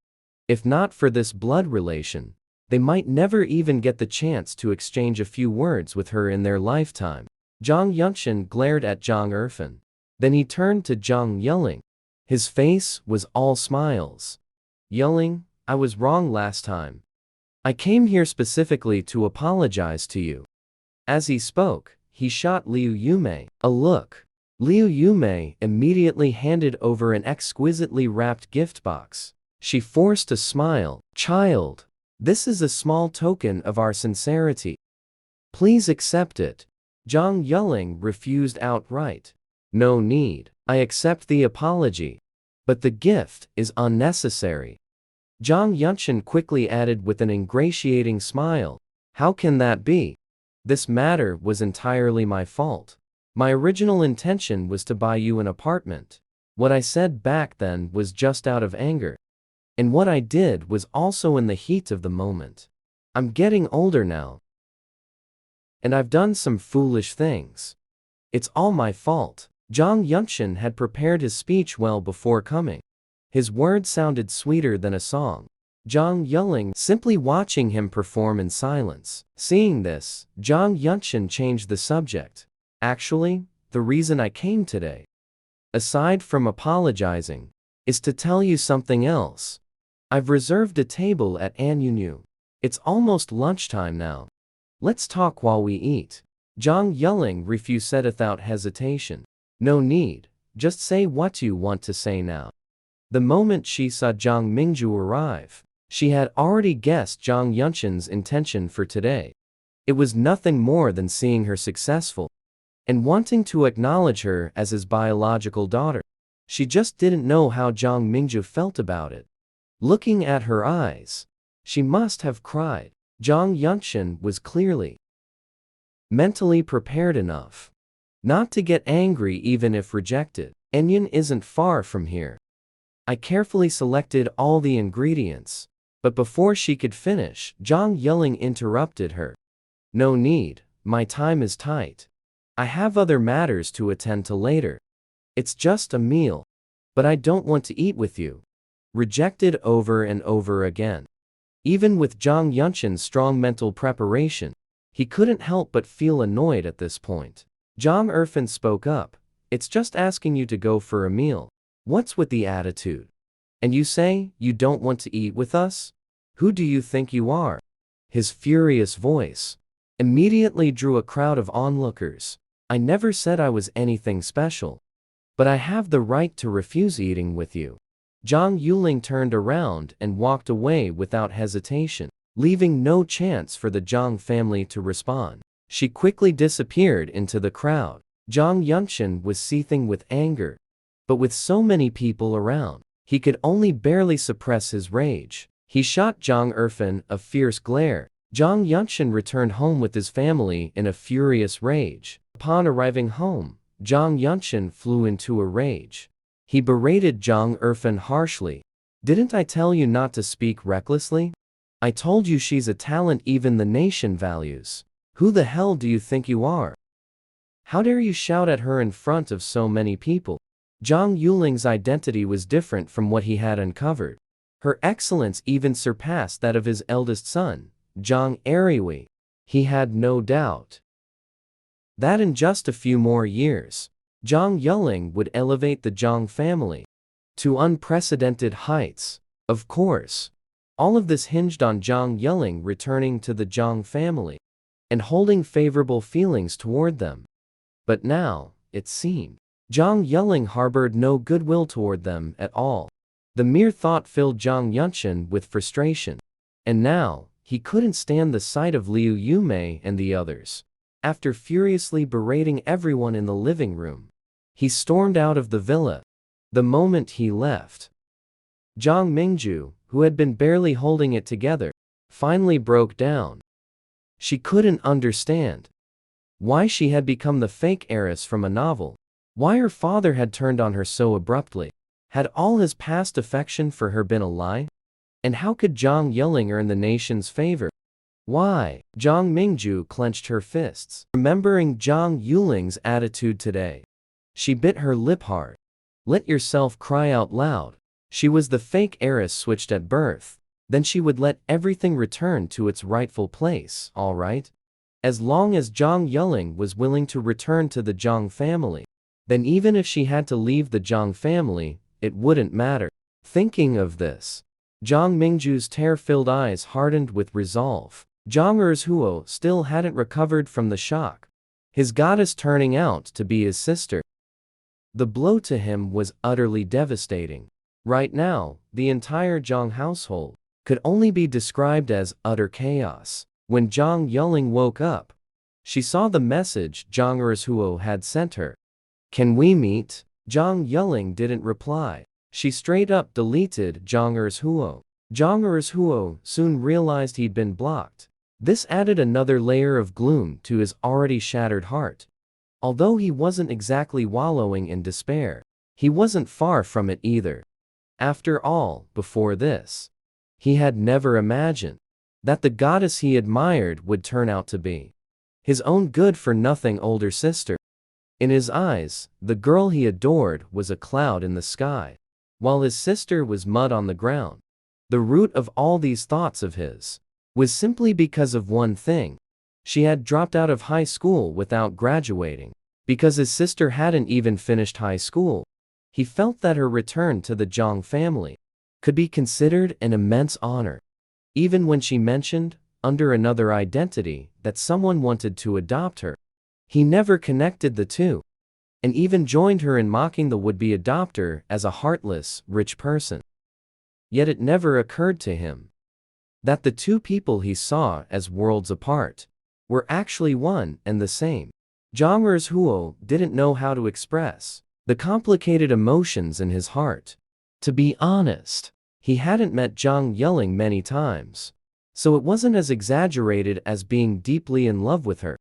If not for this blood relation, they might never even get the chance to exchange a few words with her in their lifetime." Zhang Yunshin glared at Zhang Erfen. Then he turned to Jang, yelling. His face was all smiles. Yelling, I was wrong last time. I came here specifically to apologize to you. As he spoke, he shot Liu Yume a look. Liu Yume immediately handed over an exquisitely wrapped gift box. She forced a smile. Child, this is a small token of our sincerity. Please accept it. Jang Yuling refused outright. No need. I accept the apology. But the gift is unnecessary. Jang Yunshin quickly added with an ingratiating smile. How can that be? This matter was entirely my fault. My original intention was to buy you an apartment. What I said back then was just out of anger. And what I did was also in the heat of the moment. I'm getting older now. And I've done some foolish things. It's all my fault. Jang Yunshin had prepared his speech well before coming. His words sounded sweeter than a song. Jang Yuling simply watching him perform in silence. Seeing this, Jang Yunshin changed the subject. Actually, the reason I came today, aside from apologizing, is to tell you something else. I've reserved a table at Anyunyu. It's almost lunchtime now. Let's talk while we eat. Jang Yuling refused without hesitation. No need, just say what you want to say now. The moment she saw Jang Mingju arrive, she had already guessed Jang Yunshin's intention for today. It was nothing more than seeing her successful and wanting to acknowledge her as his biological daughter. She just didn't know how Jang Mingju felt about it. Looking at her eyes, she must have cried. Jang Yunshin was clearly mentally prepared enough not to get angry even if rejected. Enyon isn't far from here. I carefully selected all the ingredients. But before she could finish, Jang Yuling interrupted her. No need, my time is tight. I have other matters to attend to later. It's just a meal. But I don't want to eat with you. Rejected over and over again. Even with Jang Yunshin's strong mental preparation, he couldn't help but feel annoyed at this point. Jang Erfan spoke up. It's just asking you to go for a meal. What's with the attitude? And you say, you don't want to eat with us? Who do you think you are? His furious voice immediately drew a crowd of onlookers. I never said I was anything special. But I have the right to refuse eating with you. Jang Yuling turned around and walked away without hesitation, leaving no chance for the Jang family to respond. She quickly disappeared into the crowd. Jang Yunshin was seething with anger. But with so many people around, he could only barely suppress his rage. He shot Jang Erfan a fierce glare. Jang Yunshin returned home with his family in a furious rage. Upon arriving home, Jang Yunshin flew into a rage. He berated Jang Erfan harshly. Didn't I tell you not to speak recklessly? I told you she's a talent even the nation values. Who the hell do you think you are? How dare you shout at her in front of so many people? Jang Yuling's identity was different from what he had uncovered. Her excellence even surpassed that of his eldest son, Jang Eriwi. He had no doubt that in just a few more years, Jang Yuling would elevate the Jang family to unprecedented heights. Of course, all of this hinged on Jang Yuling returning to the Jang family and holding favorable feelings toward them. But now, it seemed, Jang Yuling harbored no goodwill toward them at all. The mere thought filled Jang Yunshin with frustration. And now, he couldn't stand the sight of Liu Yume and the others. After furiously berating everyone in the living room, he stormed out of the villa. The moment he left, Jang Mingju, who had been barely holding it together, finally broke down. She couldn't understand why she had become the fake heiress from a novel. Why her father had turned on her so abruptly. Had all his past affection for her been a lie? And how could Jang Yuling earn the nation's favor? Why? Jang Mingju clenched her fists, remembering Jang Yuling's attitude today. She bit her lip hard. Let yourself cry out loud. She was the fake heiress switched at birth. Then she would let everything return to its rightful place, all right? As long as Jang Yuling was willing to return to the Jang family, then even if she had to leave the Jang family, it wouldn't matter. Thinking of this, Jang Mingju's tear-filled eyes hardened with resolve. Jang Ershuo still hadn't recovered from the shock, his goddess turning out to be his sister. The blow to him was utterly devastating. Right now, the entire Jang household could only be described as utter chaos. When Jang Yuling woke up, she saw the message Jang Ershuo had sent her. "Can we meet?" Jang Yuling didn't reply. She straight up deleted Jang Ershuo. Jang Ershuo soon realized he'd been blocked. This added another layer of gloom to his already shattered heart. Although he wasn't exactly wallowing in despair, he wasn't far from it either. After all, before this, he had never imagined that the goddess he admired would turn out to be his own good-for-nothing older sister. In his eyes, the girl he adored was a cloud in the sky, while his sister was mud on the ground. The root of all these thoughts of his was simply because of one thing. She had dropped out of high school without graduating. Because his sister hadn't even finished high school, he felt that her return to the Jang family could be considered an immense honor. Even when she mentioned, under another identity, that someone wanted to adopt her, he never connected the two, and even joined her in mocking the would-be adopter as a heartless, rich person. Yet it never occurred to him that the two people he saw as worlds apart were actually one and the same. Jang Ershuo didn't know how to express the complicated emotions in his heart. To be honest, he hadn't met Jang Yuling many times, so it wasn't as exaggerated as being deeply in love with her.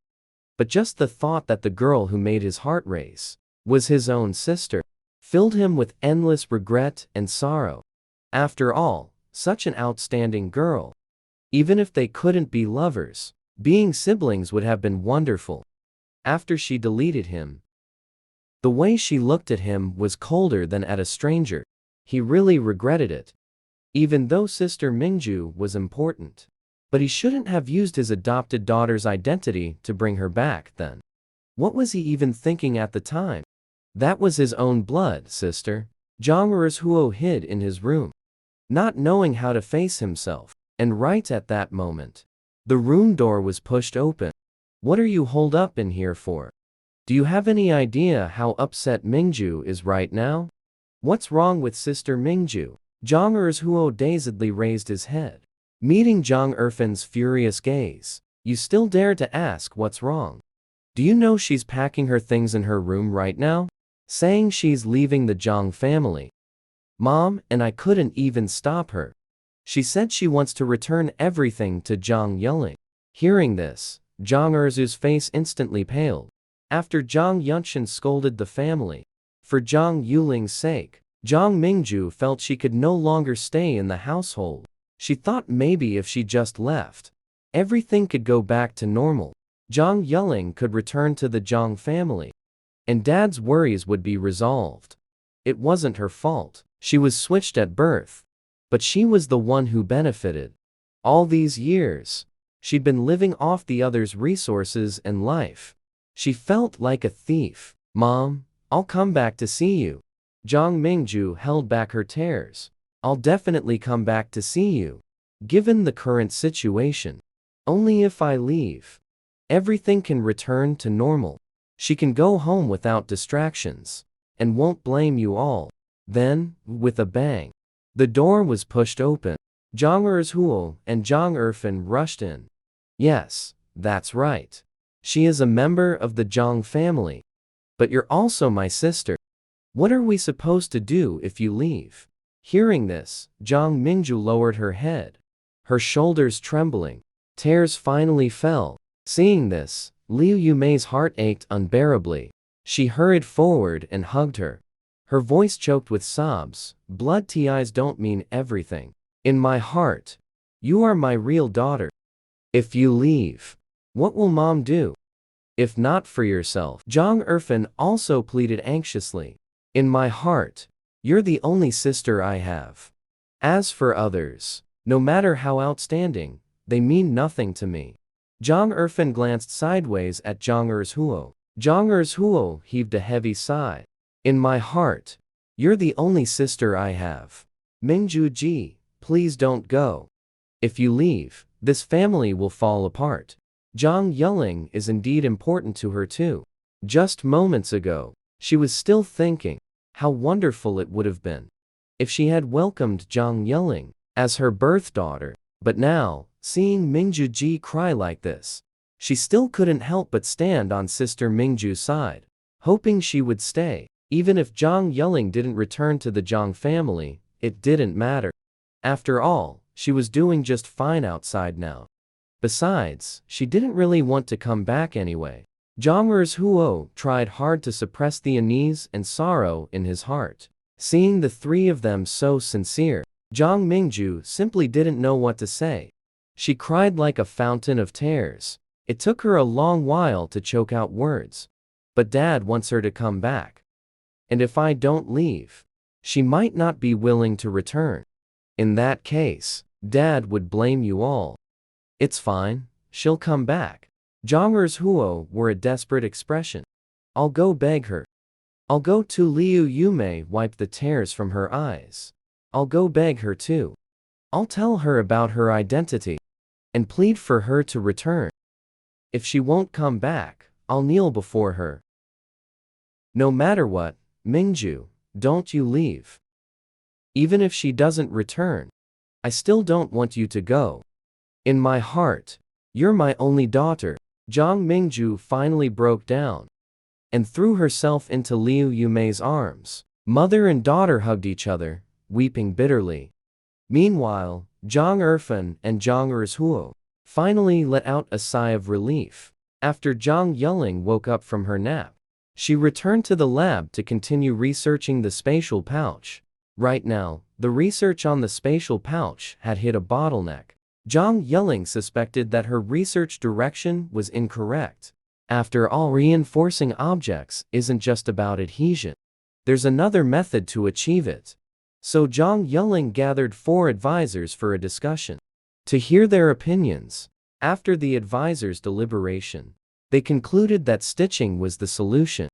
But just the thought that the girl who made his heart race was his own sister filled him with endless regret and sorrow. After all, such an outstanding girl. Even if they couldn't be lovers, being siblings would have been wonderful. After she deleted him, the way she looked at him was colder than at a stranger. He really regretted it. Even though Sister Mingju was important. But he shouldn't have used his adopted daughter's identity to bring her back then. What was he even thinking at the time? That was his own blood sister. Jang Ershuo hid in his room, not knowing how to face himself. And right at that moment, the room door was pushed open. "What are you holed up in here for? Do you have any idea how upset Mingju is right now? What's wrong with Sister Mingju?" Jang Ershuo dazedly raised his head, meeting Jang Erfin's furious gaze. "You still dare to ask what's wrong? Do you know she's packing her things in her room right now? Saying she's leaving the Jang family. Mom, and I couldn't even stop her. She said she wants to return everything to Jang Yuling." Hearing this, Jang Erzu's face instantly paled. After Jang Yunshin scolded the family, for Jang Yuling's sake, Jang Mingju felt she could no longer stay in the household. She thought maybe if she just left, everything could go back to normal. Jang Yuling could return to the Jang family, and Dad's worries would be resolved. It wasn't her fault. She was switched at birth, but she was the one who benefited. All these years, she'd been living off the other's resources and life. She felt like a thief. "Mom, I'll come back to see you." Jang Mingju held back her tears. "I'll definitely come back to see you. Given the current situation, only if I leave, everything can return to normal. She can go home without distractions, and won't blame you all." Then, with a bang, the door was pushed open. Jang Ershuo and Jang Erfin rushed in. "Yes, that's right. She is a member of the Jang family. But you're also my sister. What are we supposed to do if you leave?" Hearing this, Jang Mingju lowered her head, her shoulders trembling. Tears finally fell. Seeing this, Liu Yumei's heart ached unbearably. She hurried forward and hugged her. Her voice choked with sobs. "Blood ties don't mean everything. In my heart, you are my real daughter. If you leave, what will Mom do? If not for yourself?" Jang Erfin also pleaded anxiously. "In my heart, you're the only sister I have. As for others, no matter how outstanding, they mean nothing to me." Jang Erfin glanced sideways at Jang Ershuo. Jang's Huo heaved a heavy sigh. In my heart, you're the only sister I have. Mingju Ji, please don't go. If you leave, this family will fall apart. Jang Yuling is indeed important to her too. Just moments ago, she was still thinking how wonderful it would have been if she had welcomed Jang Yuling as her birth daughter. But now, seeing Mingju Ji cry like this, she still couldn't help but stand on Sister Mingju's side, hoping she would stay. Even if Jang Yuling didn't return to the Jang family, it didn't matter. After all, she was doing just fine outside now. Besides, she didn't really want to come back anyway. Jang's Huo tried hard to suppress the unease and sorrow in his heart. Seeing the three of them so sincere, Jang Mingju simply didn't know what to say. She cried like a fountain of tears. It took her a long while to choke out words. But Dad wants her to come back. And if I don't leave, she might not be willing to return. In that case, Dad would blame you all. It's fine, she'll come back. Jang's Huo wore a desperate expression. I'll go beg her. I'll go to Liu Yume wipe the tears from her eyes. I'll go beg her too. I'll tell her about her identity and plead for her to return. If she won't come back, I'll kneel before her. No matter what, Mingju, don't you leave. Even if she doesn't return, I still don't want you to go. In my heart, you're my only daughter. Jang Mingju finally broke down and threw herself into Liu Yume's arms. Mother and daughter hugged each other, weeping bitterly. Meanwhile, Jang Erfen and Jang's Huo finally let out a sigh of relief. After Jang Yuling woke up from her nap, she returned to the lab to continue researching the spatial pouch. Right now, the research on the spatial pouch had hit a bottleneck. Jang Yuling suspected that her research direction was incorrect. After all, reinforcing objects isn't just about adhesion. There's another method to achieve it. So Jang Yuling gathered 4 advisors for a discussion to hear their opinions. After the advisors' deliberation, they concluded that stitching was the solution.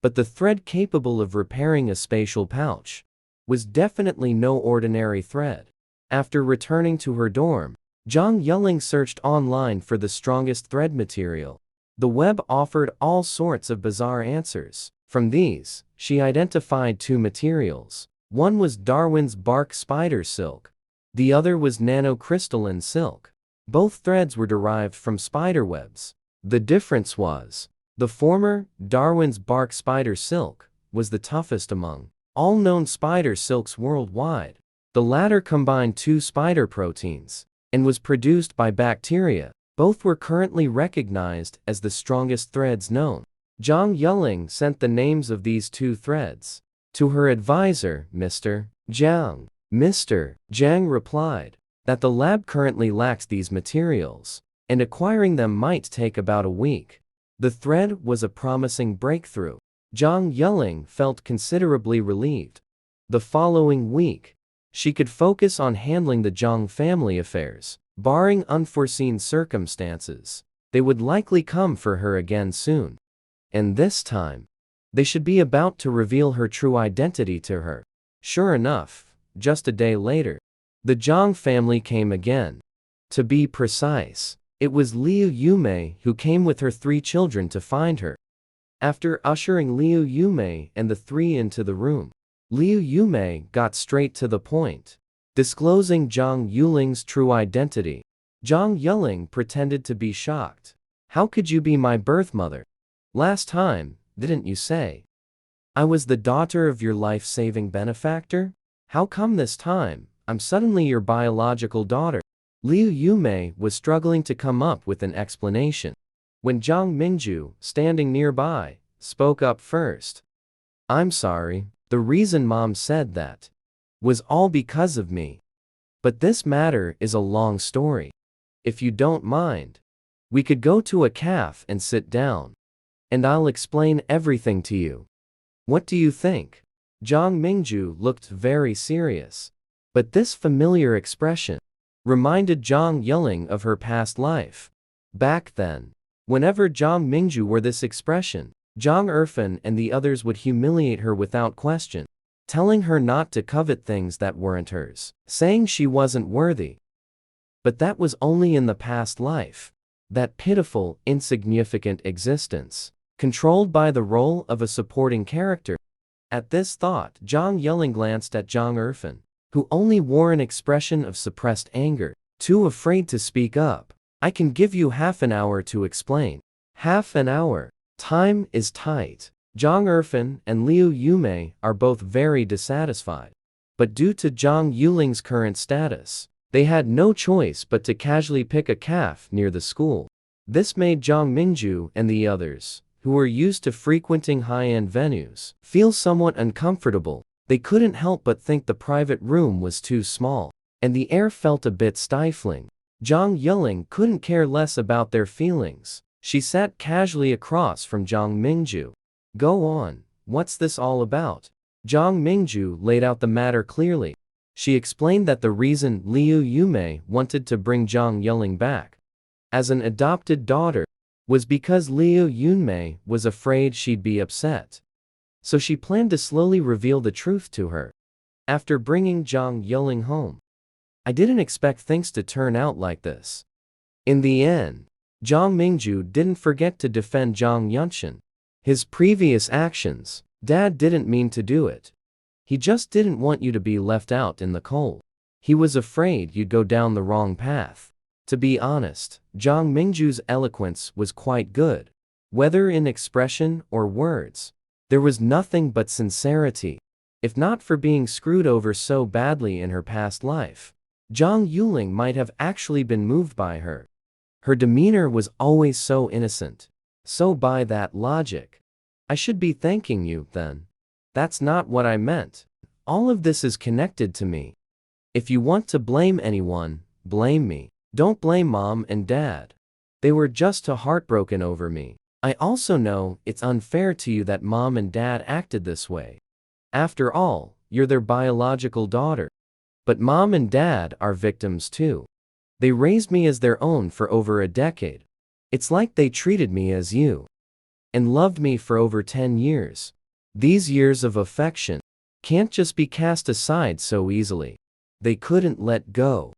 But the thread capable of repairing a spatial pouch was definitely no ordinary thread. After returning to her dorm, Jang Yuling searched online for the strongest thread material. The web offered all sorts of bizarre answers. From these, she identified 2 materials. One was Darwin's bark spider silk. The other was nanocrystalline silk. Both threads were derived from spider webs. The difference was, the former, Darwin's bark spider silk, was the toughest among all known spider silks worldwide. The latter combined 2 spider proteins and was produced by bacteria. Both were currently recognized as the strongest threads known. Jang Yuling sent the names of these 2 threads to her advisor, Mr. Jang. Mr. Jang replied that the lab currently lacks these materials, and acquiring them might take about a week. The thread was a promising breakthrough. Jang Yuling felt considerably relieved. The following week, she could focus on handling the Jang family affairs. Barring unforeseen circumstances, they would likely come for her again soon. And this time, they should be about to reveal her true identity to her. Sure enough, just a day later, the Jang family came again. To be precise, it was Liu Yume who came with her 3 children to find her. After ushering Liu Yume and the 3 into the room, Liu Yume got straight to the point, disclosing Jang Yuling's true identity. Jang Yuling pretended to be shocked. How could you be my birth mother? Last time, didn't you say I was the daughter of your life-saving benefactor? How come this time, I'm suddenly your biological daughter? Liu Yume was struggling to come up with an explanation, when Jang Mingju, standing nearby, spoke up first. I'm sorry, the reason Mom said that was all because of me. But this matter is a long story. If you don't mind, we could go to a cafe and sit down, and I'll explain everything to you. What do you think? Jang Mingju looked very serious. But this familiar expression reminded Jang Yuling of her past life. Back then, whenever Jang Mingju wore this expression, Zhang Erfen and the others would humiliate her without question, telling her not to covet things that weren't hers, saying she wasn't worthy. But that was only in the past life. That pitiful, insignificant existence, controlled by the role of a supporting character. At this thought, Zhang Yelling glanced at Zhang Erfen, who only wore an expression of suppressed anger, too afraid to speak up. I can give you half an hour to explain. Half an hour. Time is tight. Zhang Erfen and Liu Yumei are both very dissatisfied. But due to Zhang Yuling's current status, they had no choice but to casually pick a calf near the school. This made Zhang Mingju and the others, who were used to frequenting high-end venues, feel somewhat uncomfortable. They couldn't help but think the private room was too small, and the air felt a bit stifling. Zhang Yulin couldn't care less about their feelings. She sat casually across from Zhang Mingju. Go on, what's this all about? Zhang Mingju laid out the matter clearly. She explained that the reason Liu Yumei wanted to bring Zhang Yulin back as an adopted daughter was because Liu Yunmei was afraid she'd be upset. So she planned to slowly reveal the truth to her after bringing Zhang Yulin home. I didn't expect things to turn out like this. In the end, Zhang Mingju didn't forget to defend Zhang Yunshin. His previous actions, Dad didn't mean to do it. He just didn't want you to be left out in the cold. He was afraid you'd go down the wrong path. To be honest, Zhang Mingju's eloquence was quite good. Whether in expression or words, there was nothing but sincerity. If not for being screwed over so badly in her past life, Zhang Yuling might have actually been moved by her. Her demeanor was always so innocent. So by that logic, I should be thanking you, then. That's not what I meant. All of this is connected to me. If you want to blame anyone, blame me. Don't blame Mom and Dad. They were just too heartbroken over me. I also know it's unfair to you that Mom and Dad acted this way. After all, you're their biological daughter. But Mom and Dad are victims too. They raised me as their own for over a decade. It's like they treated me as you. And loved me for over 10 years. These years of affection can't just be cast aside so easily. They couldn't let go.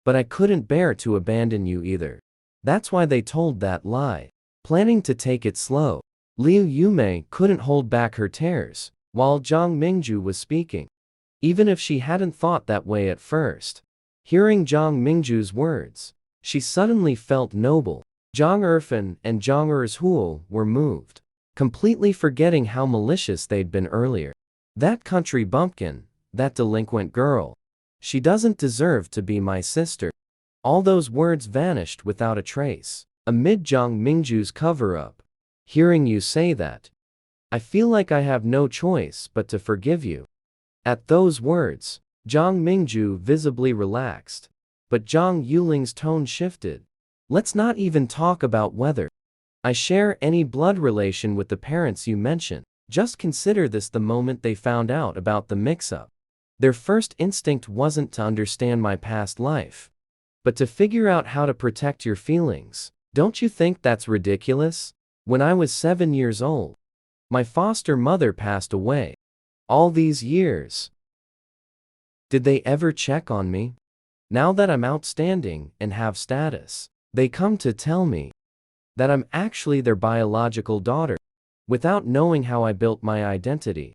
But I couldn't bear to abandon you either. That's why they told that lie, planning to take it slow. Liu Yumei couldn't hold back her tears while Zhang Mingju was speaking, even if she hadn't thought that way at first. Hearing Zhang Mingju's words, she suddenly felt noble. Zhang Erfen and Zhang Erzhuo were moved, completely forgetting how malicious they'd been earlier. That country bumpkin, that delinquent girl. She doesn't deserve to be my sister. All those words vanished without a trace, amid Zhang Mingju's cover-up. Hearing you say that, I feel like I have no choice but to forgive you. At those words, Zhang Mingju visibly relaxed, but Zhang Yuling's tone shifted. Let's not even talk about whether I share any blood relation with the parents you mentioned. Just consider this the moment they found out about the mix-up. Their first instinct wasn't to understand my past life, but to figure out how to protect your feelings. Don't you think that's ridiculous? When I was 7 years old, my foster mother passed away. All these years, did they ever check on me? Now that I'm outstanding and have status, they come to tell me that I'm actually their biological daughter, without knowing how I built my identity.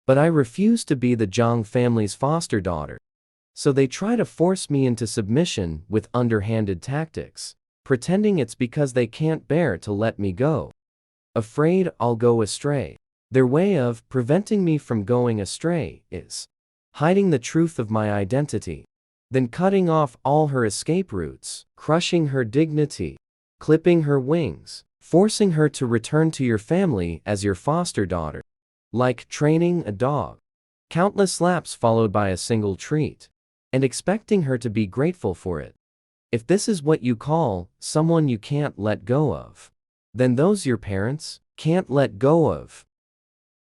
But I refuse to be the Jang family's foster daughter. So they try to force me into submission with underhanded tactics, pretending it's because they can't bear to let me go. Afraid I'll go astray. Their way of preventing me from going astray is hiding the truth of my identity, then cutting off all her escape routes, crushing her dignity, clipping her wings, forcing her to return to your family as your foster daughter. Like training a dog. Countless slaps followed by a single treat. And expecting her to be grateful for it. If this is what you call someone you can't let go of, then those your parents can't let go of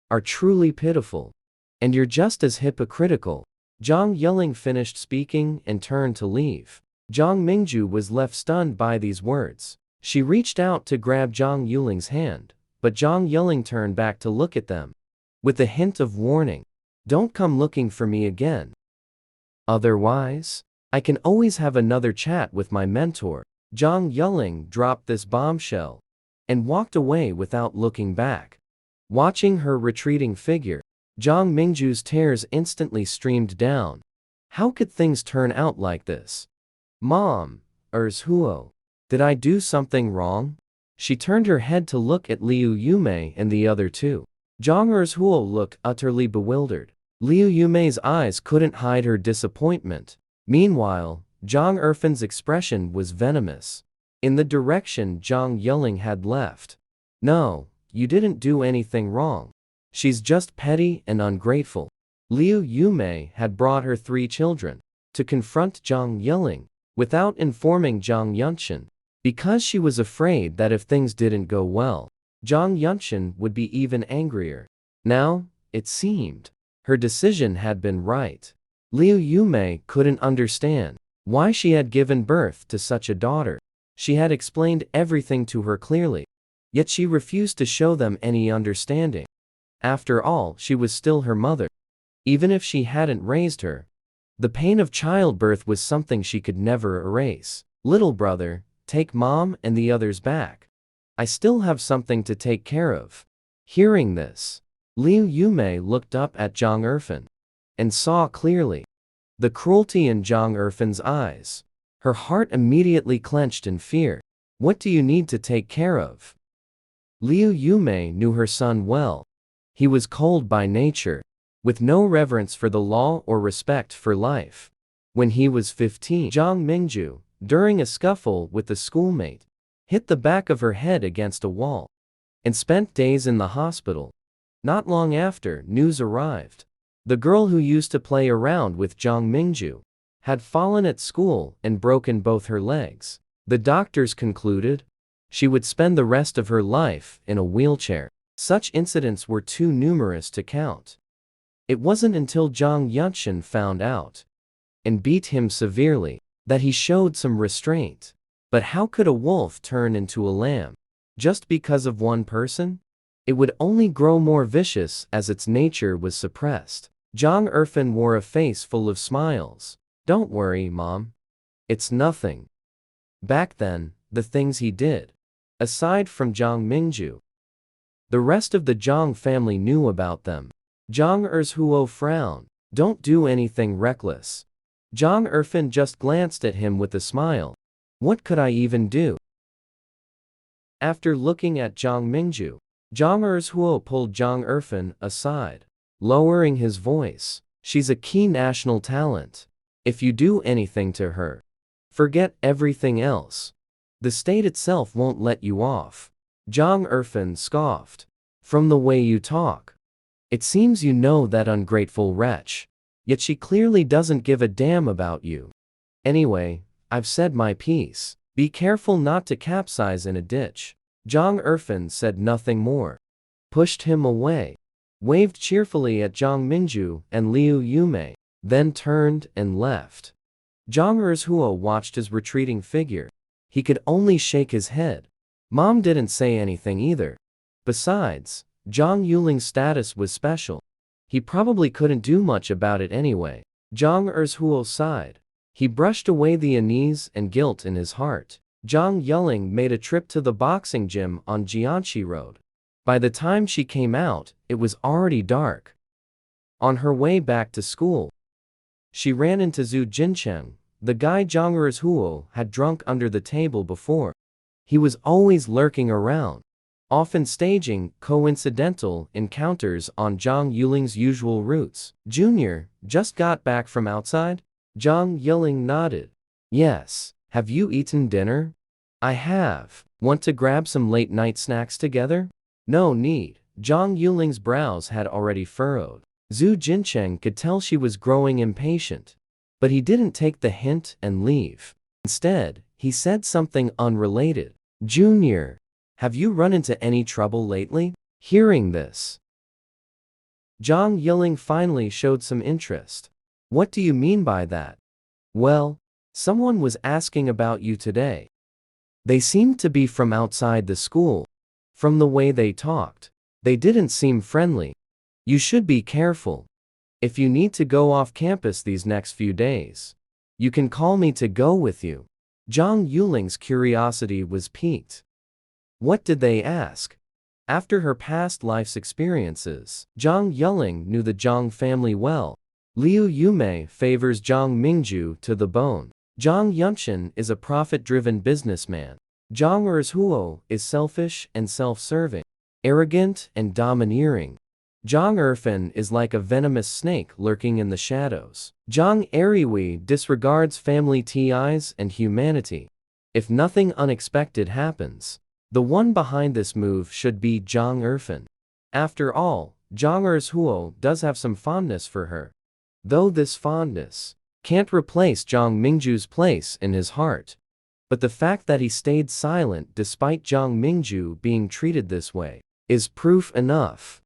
are truly pitiful. And you're just as hypocritical. Zhang Yulin finished speaking and turned to leave. Zhang Mingju was left stunned by these words. She reached out to grab Zhang Yuling's hand, but Jang Yiling turned back to look at them. With a hint of warning. Don't come looking for me again. Otherwise, I can always have another chat with my mentor. Jang Yiling dropped this bombshell and walked away without looking back. Watching her retreating figure, Jiang Mingju's tears instantly streamed down. How could things turn out like this? Mom, Huo, did I do something wrong? She turned her head to look at Liu Yumei and the other two. Zhang Huo looked utterly bewildered. Liu Yumei's eyes couldn't hide her disappointment. Meanwhile, Zhang Erfan's expression was venomous. In the direction Zhang Yiling had left. No, you didn't do anything wrong. She's just petty and ungrateful. Liu Yumei had brought her 3 children to confront Zhang Yiling without informing Zhang Yunshan, because she was afraid that if things didn't go well, Zhang Yunshan would be even angrier. Now, it seemed, her decision had been right. Liu Yumei couldn't understand why she had given birth to such a daughter. She had explained everything to her clearly, yet she refused to show them any understanding. After all, she was still her mother. Even if she hadn't raised her, the pain of childbirth was something she could never erase. Little brother, take mom and the others back. I still have something to take care of. Hearing this, Liu Yumei looked up at Zhang Erfan and saw clearly the cruelty in Zhang Erfan's eyes. Her heart immediately clenched in fear. What do you need to take care of? Liu Yumei knew her son well. He was cold by nature, with no reverence for the law or respect for life. When he was 15, Zhang Mingju, during a scuffle with a schoolmate, hit the back of her head against a wall and spent days in the hospital. Not long after, news arrived. The girl who used to play around with Zhang Mingju had fallen at school and broken both her legs. The doctors concluded she would spend the rest of her life in a wheelchair. Such incidents were too numerous to count. It wasn't until Zhang Yunshan found out and beat him severely that he showed some restraint. But how could a wolf turn into a lamb? Just because of one person? It would only grow more vicious as its nature was suppressed. Zhang Erfan wore a face full of smiles. Don't worry, Mom. It's nothing. Back then, the things he did, aside from Zhang Mingju, the rest of the Zhang family knew about them. Zhang Huo frowned. Don't do anything reckless. Zhang Erfan just glanced at him with a smile. What could I even do? After looking at Zhang Mingju, Zhang Huo pulled Zhang Erfan aside, lowering his voice. She's a key national talent. If you do anything to her, forget everything else. The state itself won't let you off. Zhang Erfan scoffed. From the way you talk, it seems you know that ungrateful wretch. Yet she clearly doesn't give a damn about you. Anyway, I've said my piece. Be careful not to capsize in a ditch. Zhang Erfan said nothing more, pushed him away, waved cheerfully at Zhang Mingju and Liu Yumei, then turned and left. Zhang Huo watched his retreating figure. He could only shake his head. Mom didn't say anything either. Besides, Zhang Yuling's status was special. He probably couldn't do much about it anyway. Zhang Huo sighed. He brushed away the unease and guilt in his heart. Zhang Yiling made a trip to the boxing gym on Jianxi Road. By the time she came out, it was already dark. On her way back to school, she ran into Zhu Jincheng, the guy Zhang Huo had drunk under the table before. He was always lurking around, often staging coincidental encounters on Zhang Yuling's usual routes. Junior, just got back from outside? Zhang Yiling nodded. Yes. Have you eaten dinner? I have. Want to grab some late-night snacks together? No need. Zhang Yuling's brows had already furrowed. Zhu Jincheng could tell she was growing impatient. But he didn't take the hint and leave. Instead, he said something unrelated. Junior, have you run into any trouble lately? Hearing this, Zhang Yiling finally showed some interest. What do you mean by that? Well, someone was asking about you today. They seemed to be from outside the school. From the way they talked, they didn't seem friendly. You should be careful. If you need to go off campus these next few days, you can call me to go with you. Zhang Yuling's curiosity was piqued. What did they ask? After her past life's experiences, Zhang Yuling knew the Zhang family well. Liu Yumei favors Zhang Mingju to the bone. Zhang Yunshan is a profit-driven businessman. Zhang Erzhuo is selfish and self-serving, arrogant and domineering. Zhang Erfen is like a venomous snake lurking in the shadows. Zhang Eriwi disregards family ties and humanity. If nothing unexpected happens, the one behind this move should be Zhang Erfen. After all, Zhang Erzhuo does have some fondness for her. Though this fondness can't replace Zhang Mingju's place in his heart. But the fact that he stayed silent despite Zhang Mingju being treated this way is proof enough.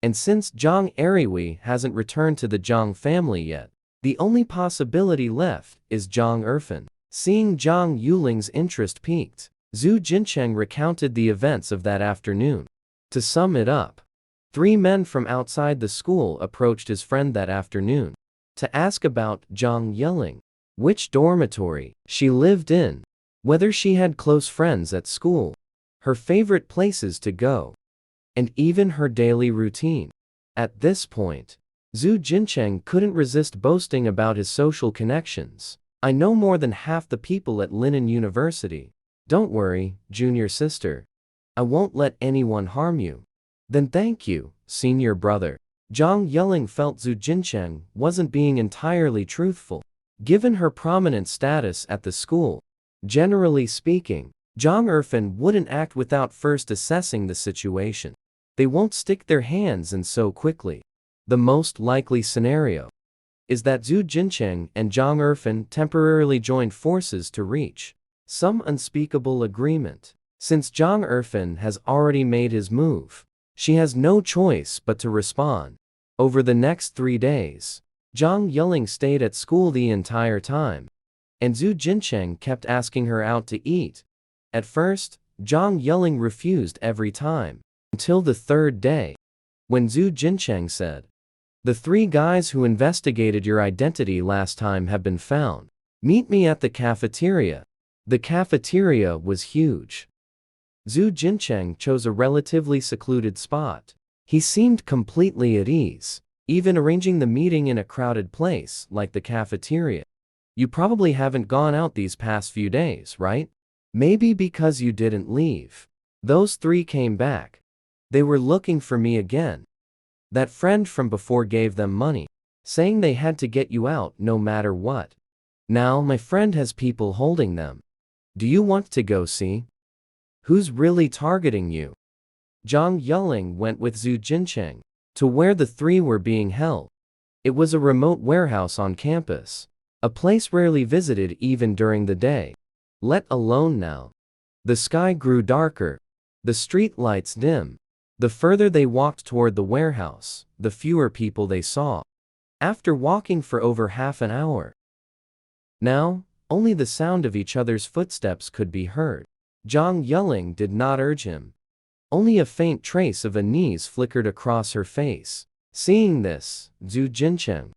And since Zhang Eriwi hasn't returned to the Zhang family yet, the only possibility left is Zhang Erfen. Seeing Zhang Yuling's interest piqued, Zhu Jincheng recounted the events of that afternoon. To sum it up, 3 men from outside the school approached his friend that afternoon to ask about Zhang Yuling, which dormitory she lived in, whether she had close friends at school, her favorite places to go, and even her daily routine. At this point, Zhu Jincheng couldn't resist boasting about his social connections. I know more than half the people at Linen University. Don't worry, junior sister. I won't let anyone harm you. Then thank you, senior brother. Zhang Yuling felt Zhu Jincheng wasn't being entirely truthful. Given her prominent status at the school, generally speaking, Zhang Erfen wouldn't act without first assessing the situation. They won't stick their hands in so quickly. The most likely scenario is that Zhu Jincheng and Zhang Erfen temporarily joined forces to reach some unspeakable agreement. Since Zhang Erfen has already made his move, she has no choice but to respond. Over the next 3 days, Zhang Yuling stayed at school the entire time, and Zhu Jincheng kept asking her out to eat. At first, Zhang Yuling refused every time, until the 3rd day, when Zhu Jincheng said, "The 3 guys who investigated your identity last time have been found. Meet me at the cafeteria." The cafeteria was huge. Zhu Jincheng chose a relatively secluded spot. He seemed completely at ease, even arranging the meeting in a crowded place like the cafeteria. You probably haven't gone out these past few days, right? Maybe because you didn't leave. Those 3 came back. They were looking for me again. That friend from before gave them money, saying they had to get you out no matter what. Now my friend has people holding them. Do you want to go see? Who's really targeting you? Zhang Yuling went with Zhu Jincheng to where the 3 were being held. It was a remote warehouse on campus, a place rarely visited even during the day, let alone now. The sky grew darker, the street lights dim. The further they walked toward the warehouse, the fewer people they saw. After walking for over half an hour, now, only the sound of each other's footsteps could be heard. Zhang Yuling did not urge him. Only a faint trace of unease flickered across her face. Seeing this, Zhu Jincheng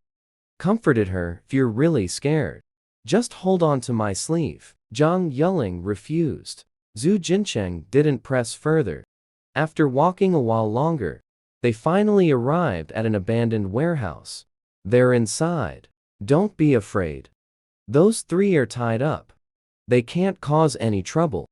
comforted her. "If you're really scared, just hold on to my sleeve." Zhang Yuling refused. Zhu Jincheng didn't press further. After walking a while longer, they finally arrived at an abandoned warehouse. They're inside. Don't be afraid. Those 3 are tied up. They can't cause any trouble.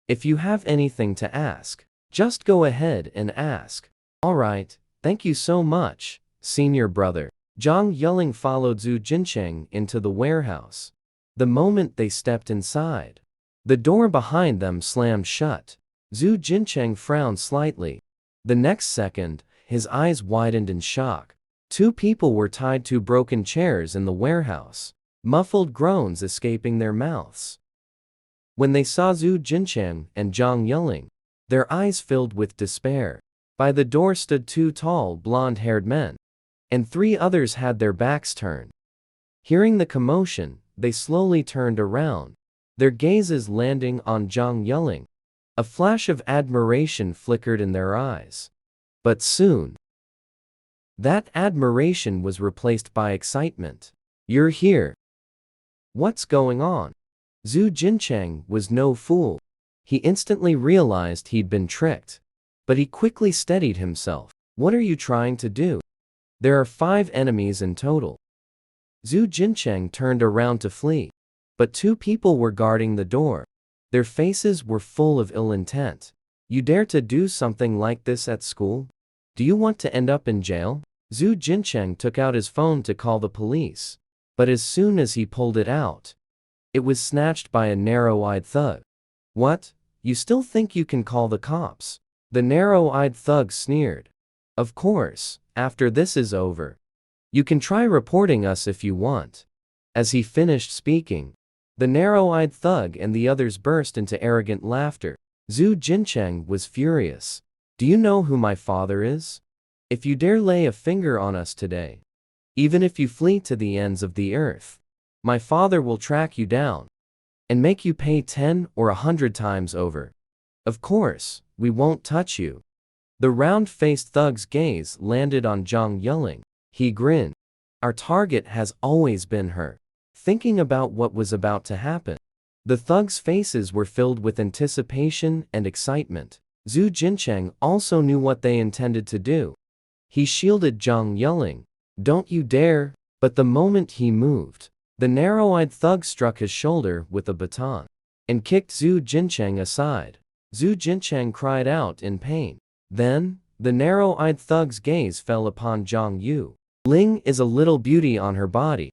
If you have anything to ask, just go ahead and ask. All right, thank you so much, senior brother. Zhang Yuling followed Zhu Jincheng into the warehouse. The moment they stepped inside, the door behind them slammed shut. Zhu Jincheng frowned slightly. The next second, his eyes widened in shock. 2 people were tied to broken chairs in the warehouse, muffled groans escaping their mouths. When they saw Zhu Jincheng and Zhang Yuling, their eyes filled with despair. By the door stood 2 tall, blonde-haired men, and 3 others had their backs turned. Hearing the commotion, they slowly turned around, their gazes landing on Zhang Yuling. A flash of admiration flickered in their eyes. But soon, that admiration was replaced by excitement. You're here. What's going on? Zhu Jincheng was no fool. He instantly realized he'd been tricked. But he quickly steadied himself. What are you trying to do? There are 5 enemies in total. Zhu Jincheng turned around to flee. But 2 people were guarding the door. Their faces were full of ill intent. You dare to do something like this at school? Do you want to end up in jail? Zhu Jincheng took out his phone to call the police. But as soon as he pulled it out, it was snatched by a narrow-eyed thug. What? You still think you can call the cops? The narrow-eyed thug sneered. Of course, after this is over. You can try reporting us if you want. As he finished speaking, the narrow-eyed thug and the others burst into arrogant laughter. Zhu Jincheng was furious. Do you know who my father is? If you dare lay a finger on us today, even if you flee to the ends of the earth, my father will track you down and make you pay 10 or 100 times over. Of course, we won't touch you. The round-faced thug's gaze landed on Jang Yelling. He grinned. Our target has always been her. Thinking about what was about to happen, the thugs' faces were filled with anticipation and excitement. Zhu Jincheng also knew what they intended to do. He shielded Jang Yelling. Don't you dare! But the moment he moved, the narrow-eyed thug struck his shoulder with a baton and kicked Zhu Jincheng aside. Zhu Jincheng cried out in pain. Then, the narrow-eyed thug's gaze fell upon Zhang Yu. Ling is a little beauty on her body.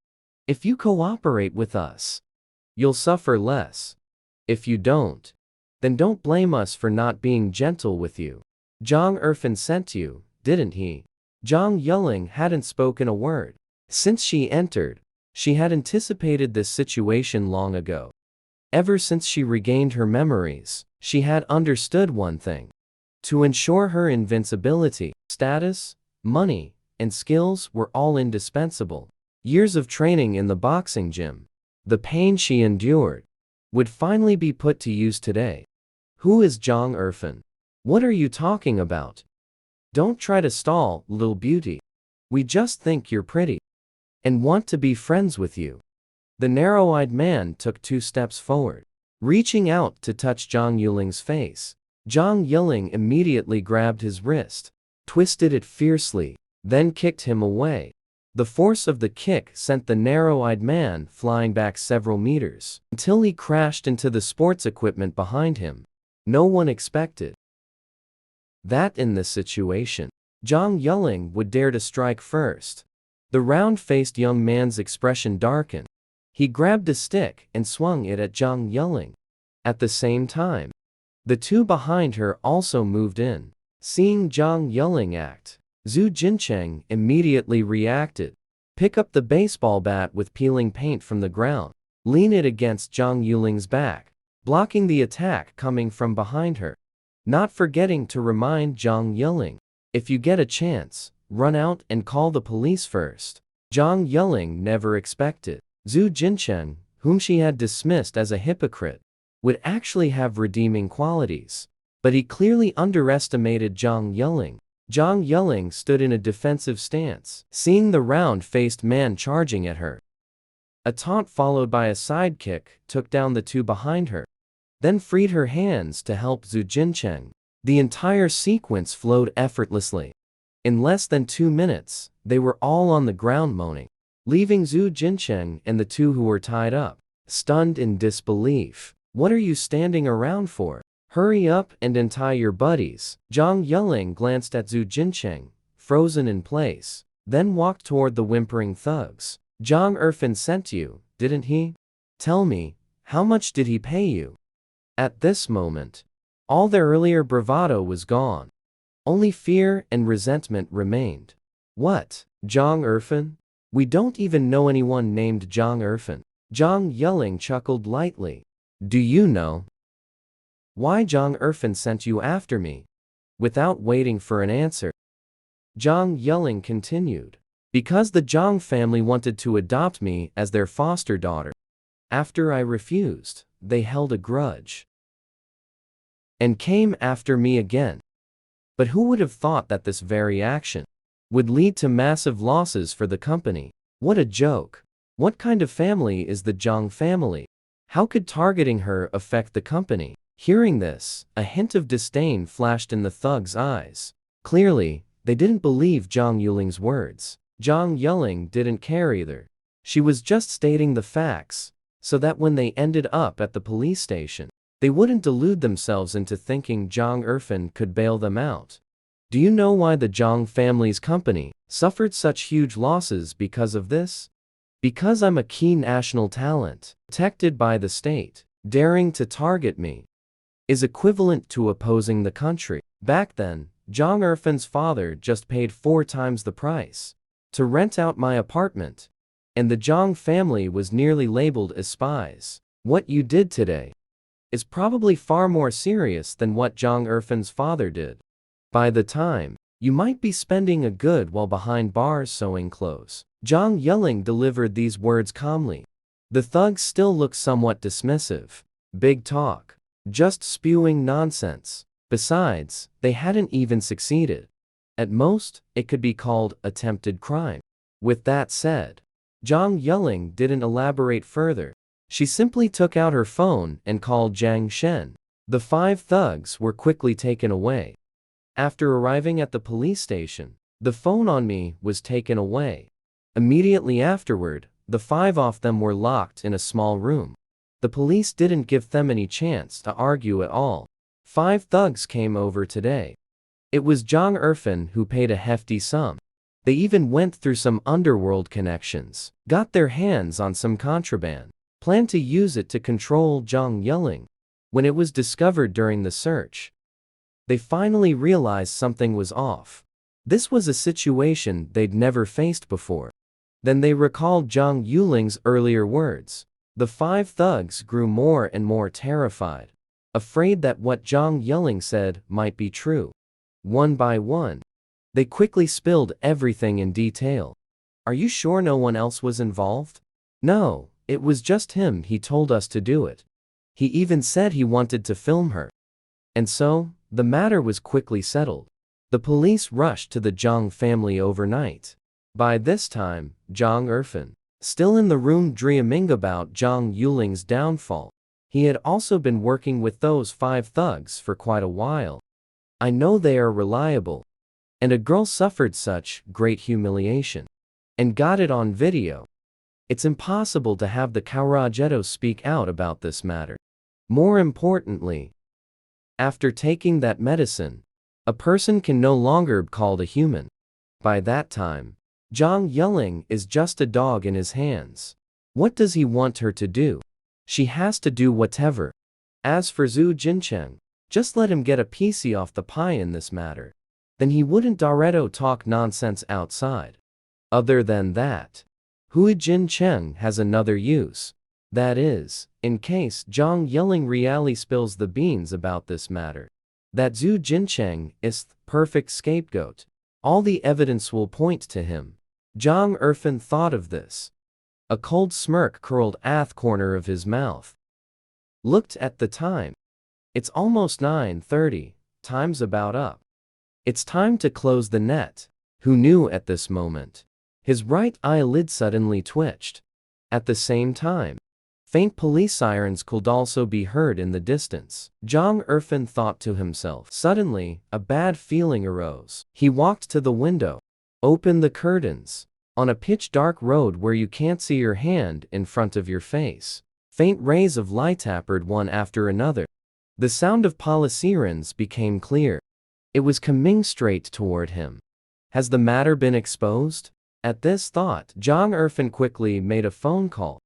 If you cooperate with us, you'll suffer less. If you don't, then don't blame us for not being gentle with you. Zhang Erfen sent you, didn't he? Zhang Yelling hadn't spoken a word. Since she entered, she had anticipated this situation long ago. Ever since she regained her memories, she had understood one thing. To ensure her invincibility, status, money, and skills were all indispensable. Years of training in the boxing gym, the pain she endured, would finally be put to use today. Who is Zhang Erfen? What are you talking about? Don't try to stall, little beauty. We just think you're pretty and want to be friends with you. The narrow-eyed man took 2 steps forward, reaching out to touch Zhang Yuling's face. Zhang Yiling immediately grabbed his wrist, twisted it fiercely, then kicked him away. The force of the kick sent the narrow-eyed man flying back several meters until he crashed into the sports equipment behind him. No one expected that in this situation, Zhang Yiling would dare to strike first. The round-faced young man's expression darkened. He grabbed a stick and swung it at Zhang Yiling. At the same time, the 2 behind her also moved in. Seeing Zhang Yiling act, Zhu Jincheng immediately reacted. Pick up the baseball bat with peeling paint from the ground. Lean it against Zhang Yuling's back, blocking the attack coming from behind her. Not forgetting to remind Zhang Yiling, if you get a chance, run out and call the police first. Zhang Yiling never expected Zhu Jincheng, whom she had dismissed as a hypocrite, would actually have redeeming qualities. But he clearly underestimated Zhang Yiling. Zhang Yiling stood in a defensive stance, seeing the round-faced man charging at her. A taunt followed by a sidekick took down the 2 behind her, then freed her hands to help Zhu Jincheng. The entire sequence flowed effortlessly. In less than 2 minutes, they were all on the ground moaning, leaving Zhu Jincheng and the 2 who were tied up, stunned in disbelief. What are you standing around for? Hurry up and untie your buddies. Zhang Yiling glanced at Zhu Jincheng, frozen in place, then walked toward the whimpering thugs. Zhang Erfen sent you, didn't he? Tell me, how much did he pay you? At this moment, all their earlier bravado was gone. Only fear and resentment remained. What, Zhang Erfen? We don't even know anyone named Zhang Erfen. Zhang Yiling chuckled lightly. Do you know why Zhang Erfen sent you after me? Without waiting for an answer, Zhang Yiling continued. Because the Zhang family wanted to adopt me as their foster daughter. After I refused, they held a grudge. and came after me again. But who would have thought that this very action would lead to massive losses for the company? What a joke. What kind of family is the Jang family? How could targeting her affect the company? Hearing this, a hint of disdain flashed in the thug's eyes. Clearly, they didn't believe Zhang Yuling's words. Zhang Yuling didn't care either. She was just stating the facts, so that when they ended up at the police station, they wouldn't delude themselves into thinking Zhang Erfan could bail them out. Do you know why the Zhang family's company suffered such huge losses because of this? Because I'm a key national talent, protected by the state. Daring to target me is equivalent to opposing the country. Back then, Zhang Erfan's father just paid 4 times the price to rent out my apartment, and the Zhang family was nearly labeled as spies. What you did today is probably far more serious than what Zhang Erfan's father did. By the time, you might be spending a good while behind bars sewing clothes. Zhang Yuling delivered these words calmly. The thugs still looked somewhat dismissive. Big talk. Just spewing nonsense. Besides, they hadn't even succeeded. At most, it could be called attempted crime. With that said, Zhang Yuling didn't elaborate further. She simply took out her phone and called Jang Shen. The 5 thugs were quickly taken away. After arriving at the police station, the phone on me was taken away. Immediately afterward, the 5 of them were locked in a small room. The police didn't give them any chance to argue at all. 5 thugs came over today. It was Zhang Erfan who paid a hefty sum. They even went through some underworld connections, got their hands on some contraband, planned to use it to control Zhang Yuling. When it was discovered during the search, they finally realized something was off. This was a situation they'd never faced before. Then they recalled Zhang Yuling's earlier words. The 5 thugs grew more and more terrified, afraid that what Zhang Yuling said might be true. One by one, they quickly spilled everything in detail. Are you sure no one else was involved? No, it was just him. He told us to do it. He even said he wanted to film her. And so, the matter was quickly settled. The police rushed to the Zhang family overnight. By this time, Zhang Erfan, still in the room dreaming about Zhang Yuling's downfall. He had also been working with those 5 thugs for quite a while. I know they are reliable. And a girl suffered such great humiliation and got it on video. It's impossible to have the Carajetto speak out about this matter. More importantly, after taking that medicine, a person can no longer be called a human. By that time, Zhang Yuling is just a dog in his hands. What does he want her to do? She has to do whatever. As for Zhu Jincheng, just let him get a piece off the pie in this matter. Then he wouldn't Dareto talk nonsense outside. Other than that, Hui Jincheng has another use. That is, in case Zhang Yuling really spills the beans about this matter, that Zhu Jincheng is the perfect scapegoat. All the evidence will point to him. Zhang Erfan thought of this. A cold smirk curled at the corner of his mouth. Looked at the time. It's almost 9:30, time's about up. It's time to close the net. Who knew at this moment? His right eyelid suddenly twitched. At the same time, faint police sirens could also be heard in the distance. Zhang Erfan thought to himself. Suddenly, a bad feeling arose. He walked to the window, opened the curtains. On a pitch-dark road where you can't see your hand in front of your face, faint rays of light tapered one after another. The sound of police sirens became clear. It was coming straight toward him. Has the matter been exposed? At this thought, Zhang Erfan quickly made a phone call.